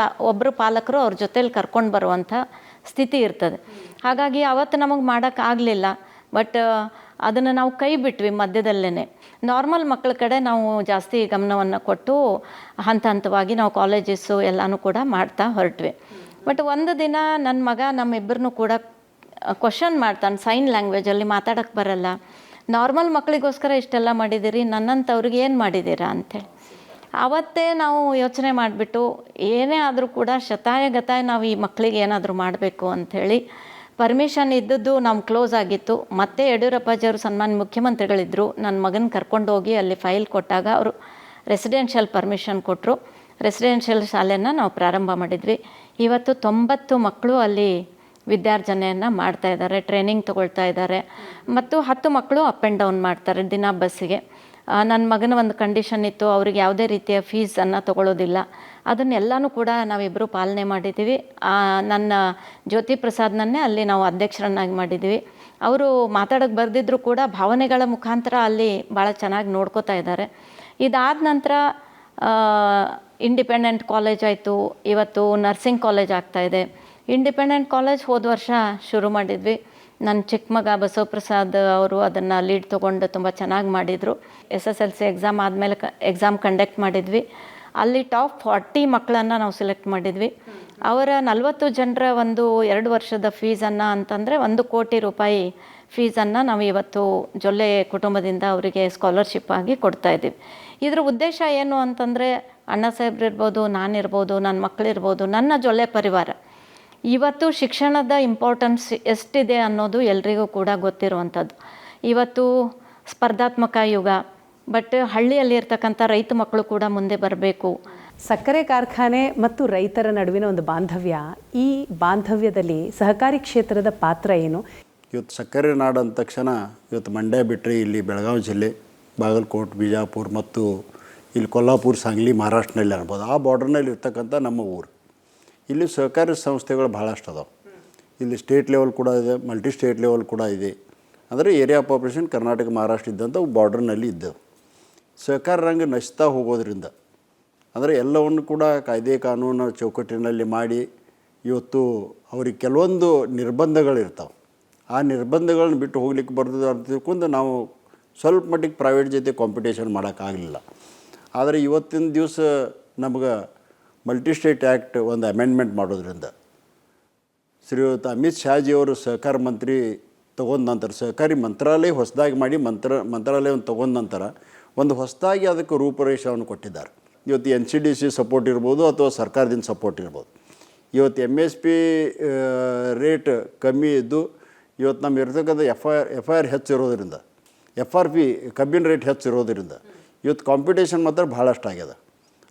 ಒಬ್ಬರು ಪಾಲಕರು ಅವ್ರ ಜೊತೇಲಿ ಕರ್ಕೊಂಡು ಬರುವಂಥ ಸ್ಥಿತಿ ಇರ್ತದೆ. ಹಾಗಾಗಿ ಅವತ್ತು ನಮಗೆ ಮಾಡೋಕ್ಕಾಗಲಿಲ್ಲ. ಬಟ್ ಅದನ್ನು ನಾವು ಕೈ ಬಿಟ್ವಿ ಮಧ್ಯದಲ್ಲೇ. ನಾರ್ಮಲ್ ಮಕ್ಕಳ ಕಡೆ ನಾವು ಜಾಸ್ತಿ ಗಮನವನ್ನು ಕೊಟ್ಟು ಹಂತವಾಗಿ ನಾವು ಕಾಲೇಜಸ್ಸು ಎಲ್ಲನೂ ಕೂಡ ಮಾಡ್ತಾ ಹೊರಟ್ವಿ. ಬಟ್ ಒಂದು ದಿನ ನನ್ನ ಮಗ ನಮ್ಮಿಬ್ಬರನ್ನೂ ಕೂಡ ಕ್ವಶನ್ ಮಾಡ್ತಾನೆ, ಸೈನ್ ಲ್ಯಾಂಗ್ವೇಜಲ್ಲಿ ಮಾತಾಡೋಕ್ಕೆ ಬರಲ್ಲ, ನಾರ್ಮಲ್ ಮಕ್ಕಳಿಗೋಸ್ಕರ ಇಷ್ಟೆಲ್ಲ ಮಾಡಿದ್ದೀರಿ, ನನ್ನಂಥವ್ರಿಗೆ ಏನು ಮಾಡಿದ್ದೀರಾ ಅಂಥೇಳಿ. ಆವತ್ತೇ ನಾವು ಯೋಚನೆ ಮಾಡಿಬಿಟ್ಟು ಏನೇ ಆದರೂ ಕೂಡ ಶತಾಯಗತಾಯ ನಾವು ಈ ಮಕ್ಕಳಿಗೆ ಏನಾದರೂ ಮಾಡಬೇಕು ಅಂಥೇಳಿ ಪರ್ಮಿಷನ್ ಇದ್ದದ್ದು ನಾವು ಕ್ಲೋಸ್ ಆಗಿತ್ತು. ಮತ್ತೆ ಯಡಿಯೂರಪ್ಪಾಜಿಯವರು ಸನ್ಮಾನ್ಯ ಮುಖ್ಯಮಂತ್ರಿಗಳಿದ್ದರು. ನನ್ನ ಮಗನ ಕರ್ಕೊಂಡೋಗಿ ಅಲ್ಲಿ ಫೈಲ್ ಕೊಟ್ಟಾಗ ಅವರು ರೆಸಿಡೆನ್ಷಿಯಲ್ ಪರ್ಮಿಷನ್ ಕೊಟ್ಟರು. ರೆಸಿಡೆನ್ಷಿಯಲ್ ಶಾಲೆಯನ್ನು ನಾವು ಪ್ರಾರಂಭ ಮಾಡಿದ್ವಿ. ಇವತ್ತು 90 ಮಕ್ಕಳು ಅಲ್ಲಿ ವಿದ್ಯಾರ್ಜನೆಯನ್ನು ಮಾಡ್ತಾಯಿದ್ದಾರೆ, ಟ್ರೈನಿಂಗ್ ತೊಗೊಳ್ತಾ ಇದ್ದಾರೆ. ಮತ್ತು 10 ಮಕ್ಕಳು ಅಪ್ ಆ್ಯಂಡ್ ಡೌನ್ ಮಾಡ್ತಾರೆ ದಿನ ಬಸ್ಸಿಗೆ. ನನ್ನ ಮಗನ ಒಂದು ಕಂಡೀಷನ್ ಇತ್ತು, ಅವ್ರಿಗೆ ಯಾವುದೇ ರೀತಿಯ ಫೀಸನ್ನು ತೊಗೊಳ್ಳೋದಿಲ್ಲ. ಅದನ್ನೆಲ್ಲನೂ ಕೂಡ ನಾವಿಬ್ಬರು ಪಾಲನೆ ಮಾಡಿದ್ದೀವಿ. ನನ್ನ ಜ್ಯೋತಿ ಪ್ರಸಾದ್ನನ್ನೇ ಅಲ್ಲಿ ನಾವು ಅಧ್ಯಕ್ಷರನ್ನಾಗಿ ಮಾಡಿದ್ದೀವಿ. ಅವರು ಮಾತಾಡೋಕ್ಕೆ ಬರೆದಿದ್ರು ಕೂಡ ಭಾವನೆಗಳ ಮುಖಾಂತರ ಅಲ್ಲಿ ಭಾಳ ಚೆನ್ನಾಗಿ ನೋಡ್ಕೋತಾ ಇದ್ದಾರೆ. ಇದಾದ ನಂತರ ಇಂಡಿಪೆಂಡೆಂಟ್ ಕಾಲೇಜ್ ಆಯಿತು, ಇವತ್ತು ನರ್ಸಿಂಗ್ ಕಾಲೇಜ್ ಆಗ್ತಾಯಿದೆ. ಇಂಡಿಪೆಂಡೆಂಟ್ ಕಾಲೇಜ್ ಹೋದ ವರ್ಷ ಶುರು ಮಾಡಿದ್ವಿ. ನನ್ನ ಚಿಕ್ಕ ಮಗ ಬಸವಪ್ರಸಾದ್ ಅವರು ಅದನ್ನು ಲೀಡ್ ತೊಗೊಂಡು ತುಂಬ ಚೆನ್ನಾಗಿ ಮಾಡಿದರು. SSLC ಎಕ್ಸಾಮ್ ಆದಮೇಲೆ ಎಕ್ಸಾಮ್ ಕಂಡಕ್ಟ್ ಮಾಡಿದ್ವಿ. ಅಲ್ಲಿ ಟಾಪ್ 40 ಮಕ್ಕಳನ್ನು ನಾವು ಸೆಲೆಕ್ಟ್ ಮಾಡಿದ್ವಿ. ಅವರ 40 ಜನರ ಒಂದು 2 ವರ್ಷದ ಫೀಸನ್ನು ಅಂತಂದರೆ 1 ಕೋಟಿ ರೂಪಾಯಿ ಫೀಸನ್ನು ನಾವು ಇವತ್ತು ಜೊಲ್ಲೆ ಕುಟುಂಬದಿಂದ ಅವರಿಗೆ ಸ್ಕಾಲರ್ಶಿಪ್ ಆಗಿ ಕೊಡ್ತಾಯಿದ್ದೀವಿ. ಇದರ ಉದ್ದೇಶ ಏನು ಅಂತಂದರೆ, ಅಣ್ಣ ಸಾಹೇಬ್ರಿರ್ಬೋದು, ನಾನಿರ್ಬೋದು, ನನ್ನ ಮಕ್ಕಳಿರ್ಬೋದು, ನನ್ನ ಜೊಲ್ಲೆ ಪರಿವಾರ ಇವತ್ತು ಶಿಕ್ಷಣದ ಇಂಪಾರ್ಟೆನ್ಸ್ ಎಷ್ಟಿದೆ ಅನ್ನೋದು ಎಲ್ರಿಗೂ ಕೂಡ ಗೊತ್ತಿರುವಂಥದ್ದು. ಇವತ್ತು ಸ್ಪರ್ಧಾತ್ಮಕ ಯುಗ, ಬಟ್ ಹಳ್ಳಿಯಲ್ಲಿ ಇರ್ತಕ್ಕಂಥ ರೈತ ಮಕ್ಕಳು ಕೂಡ ಮುಂದೆ ಬರಬೇಕು. ಸಕ್ಕರೆ ಕಾರ್ಖಾನೆ ಮತ್ತು ರೈತರ ನಡುವಿನ ಒಂದು ಬಾಂಧವ್ಯ, ಈ ಬಾಂಧವ್ಯದಲ್ಲಿ ಸಹಕಾರಿ ಕ್ಷೇತ್ರದ ಪಾತ್ರ ಏನು? ಇವತ್ತು ಸಕ್ಕರೆ ನಾಡು ಅಂದ ತಕ್ಷಣ ಇವತ್ತು ಮಂಡ್ಯ ಬಿಟ್ಟರೆ ಇಲ್ಲಿ ಬೆಳಗಾವಿ ಜಿಲ್ಲೆ, ಬಾಗಲಕೋಟೆ, ಬಿಜಾಪುರ ಮತ್ತು ಇಲ್ಲಿ ಕೊಲ್ಹಾಪುರ, ಸಾಂಗ್ಲಿ ಮಹಾರಾಷ್ಟ್ರನಲ್ಲಿ ಅನ್ಬೋದು. ಆ ಬಾರ್ಡರ್ನಲ್ಲಿ ಇರ್ತಕ್ಕಂಥ ನಮ್ಮ ಊರು. ಇಲ್ಲಿ ಸಹಕಾರಿ ಸಂಸ್ಥೆಗಳು ಭಾಳಷ್ಟು ಅದಾವೆ. ಇಲ್ಲಿ ಸ್ಟೇಟ್ ಲೆವೆಲ್ ಕೂಡ ಇದೆ, ಮಲ್ಟಿ ಸ್ಟೇಟ್ ಲೆವೆಲ್ ಕೂಡ ಇದೆ. ಅಂದರೆ area of operation Karnataka, Maharashtra ಇದ್ದಂಥ ಬಾರ್ಡರ್ನಲ್ಲಿ ಇದ್ದವು. ಸಹಕಾರ ರಂಗ ನಶಿತಾ ಹೋಗೋದ್ರಿಂದ ಅಂದರೆ ಎಲ್ಲವನ್ನು ಕೂಡ ಕಾಯ್ದೆ ಕಾನೂನು ಚೌಕಟ್ಟಿನಲ್ಲಿ ಮಾಡಿ ಇವತ್ತು ಅವ್ರಿಗೆ ಕೆಲವೊಂದು ನಿರ್ಬಂಧಗಳಿರ್ತಾವೆ. ಆ ನಿರ್ಬಂಧಗಳನ್ನ ಬಿಟ್ಟು ಹೋಗ್ಲಿಕ್ಕೆ ಬರ್ತದೆ ಅಂತ ತಿಳ್ಕೊಂಡು ನಾವು ಸ್ವಲ್ಪ ಮಟ್ಟಿಗೆ ಪ್ರೈವೇಟ್ ಜೊತೆ ಕಾಂಪಿಟೇಷನ್ ಮಾಡೋಕ್ಕಾಗಲಿಲ್ಲ. ಆದರೆ ಇವತ್ತಿನ ದಿವಸ ನಮ್ಗೆ ಮಲ್ಟಿ ಸ್ಟೇಟ್ ಆ್ಯಕ್ಟ್ ಒಂದು ಅಮೆಂಡ್ಮೆಂಟ್ ಮಾಡೋದ್ರಿಂದ ಶ್ರೀಯುತ ಅಮಿತ್ ಶಾಜಿಯವರು ಸಹಕಾರ ಮಂತ್ರಿ ತೊಗೊಂಡ ನಂತರ, ಸಹಕಾರಿ ಮಂತ್ರಾಲಯ ಹೊಸದಾಗಿ ಮಾಡಿ ಮಂತ್ರಾಲಯವನ್ನು ತೊಗೊಂಡ ನಂತರ ಒಂದು ಹೊಸದಾಗಿ ಅದಕ್ಕೆ ರೂಪುರೇಷವನ್ನು ಕೊಟ್ಟಿದ್ದಾರೆ. ಇವತ್ತು NCDC ಸಪೋರ್ಟ್ ಇರ್ಬೋದು ಅಥವಾ ಸರ್ಕಾರದಿಂದ ಸಪೋರ್ಟ್ ಇರ್ಬೋದು. ಇವತ್ತು MSP ರೇಟ್ ಕಮ್ಮಿ ಇದ್ದು ಇವತ್ತು ನಮ್ಮ ಇರ್ತಕ್ಕಂಥ FIR ಹೆಚ್ಚಿರೋದ್ರಿಂದ, FRP ಕಬ್ಬಿನ ರೇಟ್ ಹೆಚ್ಚಿರೋದ್ರಿಂದ ಇವತ್ತು ಕಾಂಪಿಟೇಷನ್ ಮಾತ್ರ ಭಾಳಷ್ಟು ಆಗ್ಯದ.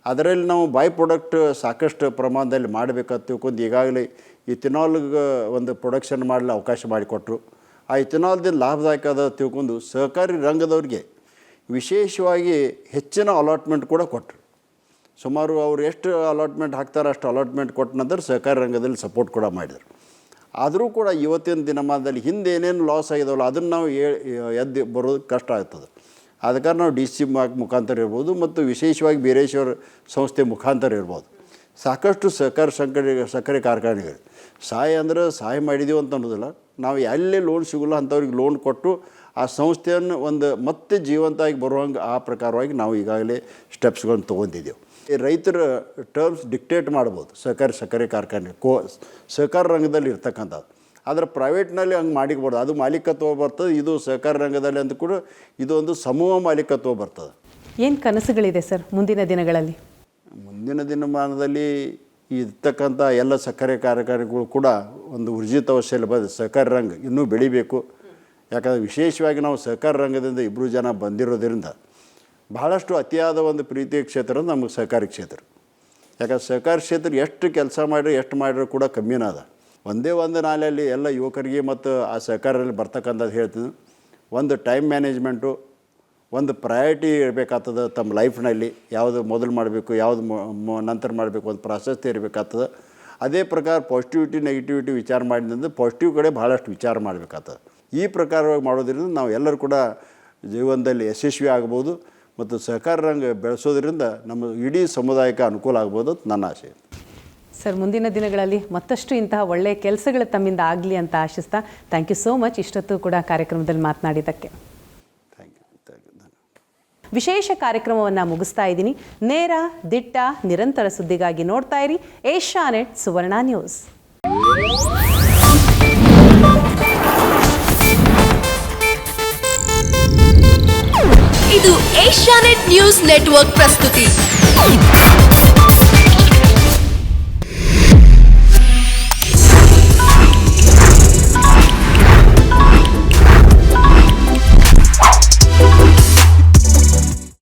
ಅದರಲ್ಲಿ ನಾವು ಬೈ ಪ್ರಾಡಕ್ಟ್ ಸಾಕಷ್ಟು ಪ್ರಮಾಣದಲ್ಲಿ ಮಾಡಬೇಕಂತ ತಿಳ್ಕೊಂಡು ಈಗಾಗಲೇ ಇಥೆನಾಲ್ಗೆ ಒಂದು ಪ್ರೊಡಕ್ಷನ್ ಮಾಡಲು ಅವಕಾಶ ಮಾಡಿಕೊಟ್ರು. ಆ ಇಥೆನಾಲ್ದಿಂದ ಲಾಭದಾಯಕ ಅದ ತಿಳ್ಕೊಂಡು ಸಹಕಾರಿ ರಂಗದವ್ರಿಗೆ ವಿಶೇಷವಾಗಿ ಹೆಚ್ಚಿನ ಅಲಾಟ್ಮೆಂಟ್ ಕೂಡ ಕೊಟ್ಟರು. ಸುಮಾರು ಅವರು ಎಷ್ಟು ಅಲಾಟ್ಮೆಂಟ್ ಹಾಕ್ತಾರೆ ಅಷ್ಟು ಅಲಾಟ್ಮೆಂಟ್ ಕೊಟ್ಟ ನಂತರ ಸಹಕಾರಿ ರಂಗದಲ್ಲಿ ಸಪೋರ್ಟ್ ಕೂಡ ಮಾಡಿದರು. ಆದರೂ ಕೂಡ ಇವತ್ತಿನ ದಿನಮಾನದಲ್ಲಿ ಹಿಂದೆ ಏನೇನು ಲಾಸ್ ಆಗಿದಾವಲ್ಲ ಅದನ್ನು ನಾವು ಎದ್ದು ಬರೋದು ಕಷ್ಟ ಆಗ್ತದೆ. ಅದಕ್ಕೆ ನಾವು DC ಮುಖಾಂತರ ಇರ್ಬೋದು ಮತ್ತು ವಿಶೇಷವಾಗಿ ಬೀರೇಶ್ವರ ಸಂಸ್ಥೆ ಮುಖಾಂತರ ಇರ್ಬೋದು. ಸಾಕಷ್ಟು ಸಕ್ಕರೆ ಕಾರ್ಖಾನೆಗಳು ಸಹಾಯ ಅಂದರೆ ಸಹಾಯ ಮಾಡಿದೀವಿ ಅಂತ ಅನ್ನೋದಿಲ್ಲ, ನಾವು ಎಲ್ಲೇ ಲೋನ್ ಸಿಗೋಲ್ಲ ಅಂಥವ್ರಿಗೆ ಲೋನ್ ಕೊಟ್ಟು ಆ ಸಂಸ್ಥೆಯನ್ನು ಒಂದು ಮತ್ತೆ ಜೀವಂತವಾಗಿ ಬರುವಂಗೆ ಆ ಪ್ರಕಾರವಾಗಿ ನಾವು ಈಗಾಗಲೇ ಸ್ಟೆಪ್ಸ್ಗಳನ್ನು ತೊಗೊಂಡಿದ್ದೇವೆ. ರೈತರ ಟರ್ಮ್ಸ್ ಡಿಕ್ಟೇಟ್ ಮಾಡ್ಬೋದು ಸಕ್ಕರೆ ಕಾರ್ಖಾನೆ ಸಹಕಾರ ರಂಗದಲ್ಲಿ ಇರ್ತಕ್ಕಂಥದ್ದು. ಆದರೆ ಪ್ರೈವೇಟ್ನಲ್ಲಿ ಹಂಗೆ ಮಾಡಿಕ್ಬಾರ್ದು, ಅದು ಮಾಲೀಕತ್ವ ಬರ್ತದೆ. ಇದು ಸಹಕಾರ ರಂಗದಲ್ಲಿ ಅಂತ ಕೂಡ ಇದು ಒಂದು ಸಮೂಹ ಮಾಲೀಕತ್ವ ಬರ್ತದೆ. ಏನು ಕನಸುಗಳಿದೆ ಸರ್ ಮುಂದಿನ ದಿನಗಳಲ್ಲಿ? ಮುಂದಿನ ದಿನಮಾನದಲ್ಲಿ ಇರ್ತಕ್ಕಂಥ ಎಲ್ಲ ಸಕ್ಕರೆ ಕಾರ್ಖಾನೆಗಳು ಕೂಡ ಒಂದು ಊರ್ಜಿತವಶದಲ್ಲಿ ಬಂದು ಸಹಕಾರ ರಂಗ ಇನ್ನೂ ಬೆಳಿಬೇಕು. ಯಾಕಂದರೆ ವಿಶೇಷವಾಗಿ ನಾವು ಸಹಕಾರ ರಂಗದಿಂದ 2 ಜನ ಬಂದಿರೋದ್ರಿಂದ ಬಹಳಷ್ಟು ಅತಿಯಾದ ಒಂದು ಪ್ರೀತಿಯ ಕ್ಷೇತ್ರ ನಮಗೆ ಸಹಕಾರಿ ಕ್ಷೇತ್ರ. ಯಾಕಂದ್ರೆ ಸಹಕಾರಿ ಕ್ಷೇತ್ರ ಎಷ್ಟು ಕೆಲಸ ಮಾಡಿರೋ ಕೂಡ ಕಮ್ಮಿನ ಅದ. ಒಂದೇ ಒಂದು ನಾಳೆಯಲ್ಲಿ ಎಲ್ಲ ಯುವಕರಿಗೆ ಮತ್ತು ಆ ಸಹಕಾರದಲ್ಲಿ ಬರ್ತಕ್ಕಂಥದ್ದು ಹೇಳ್ತೀನಿ, ಒಂದು ಟೈಮ್ ಮ್ಯಾನೇಜ್ಮೆಂಟು, ಒಂದು ಪ್ರಯಾರಿಟಿ ಇರಬೇಕಾಗ್ತದೆ ತಮ್ಮ ಲೈಫ್ನಲ್ಲಿ. ಯಾವುದು ಮೊದಲು ಮಾಡಬೇಕು, ಯಾವುದು ನಂತರ ಮಾಡಬೇಕು, ಒಂದು ಪ್ರಾಶಸ್ತ್ಯ ಇರಬೇಕಾಗ್ತದೆ. ಅದೇ ಪ್ರಕಾರ ಪಾಸಿಟಿವಿಟಿ ನೆಗೆಟಿವಿಟಿ ವಿಚಾರ ಮಾಡಿದಂದ್ರೆ ಪಾಸಿಟಿವ್ ಕಡೆ ಭಾಳಷ್ಟು ವಿಚಾರ ಮಾಡಬೇಕಾಗ್ತದೆ. ಈ ಪ್ರಕಾರವಾಗಿ ಮಾಡೋದ್ರಿಂದ ನಾವು ಎಲ್ಲರೂ ಕೂಡ ಜೀವನದಲ್ಲಿ ಯಶಸ್ವಿ ಆಗ್ಬೋದು ಮತ್ತು ಸಹಕಾರ ರಂಗ ಬೆಳೆಸೋದ್ರಿಂದ ನಮ್ಮ ಇಡೀ ಸಮುದಾಯಕ್ಕೆ ಅನುಕೂಲ ಆಗ್ಬೋದು ಅಂತ ನನ್ನ ಆಸೆ. ಸರ್, ಮುಂದಿನ ದಿನಗಳಲ್ಲಿ ಮತ್ತಷ್ಟು ಇಂತಹ ಒಳ್ಳೆಯ ಕೆಲಸಗಳು ತಮ್ಮಿಂದ ಆಗಲಿ ಅಂತ ಆಶಿಸ್ತಾ ಥ್ಯಾಂಕ್ ಯು ಸೋ ಮಚ್ ಇಷ್ಟೊತ್ತು ಕೂಡ ಕಾರ್ಯಕ್ರಮದಲ್ಲಿ ಮಾತನಾಡಿದ್ದಕ್ಕೆ. ವಿಶೇಷ ಕಾರ್ಯಕ್ರಮವನ್ನು ಮುಗಿಸ್ತಾ ಇದ್ದೀನಿ. ನೇರ, ದಿಟ್ಟ, ನಿರಂತರ ಸುದ್ದಿಗಾಗಿ ನೋಡ್ತಾ ಇರಿ ಏಷ್ಯಾನೆಟ್ ಸುವರ್ಣ ನ್ಯೂಸ್. ಇದು ಏಷ್ಯಾನೆಟ್ ನ್ಯೂಸ್ ನೆಟ್ವರ್ಕ್ ಪ್ರಸ್ತುತಿ.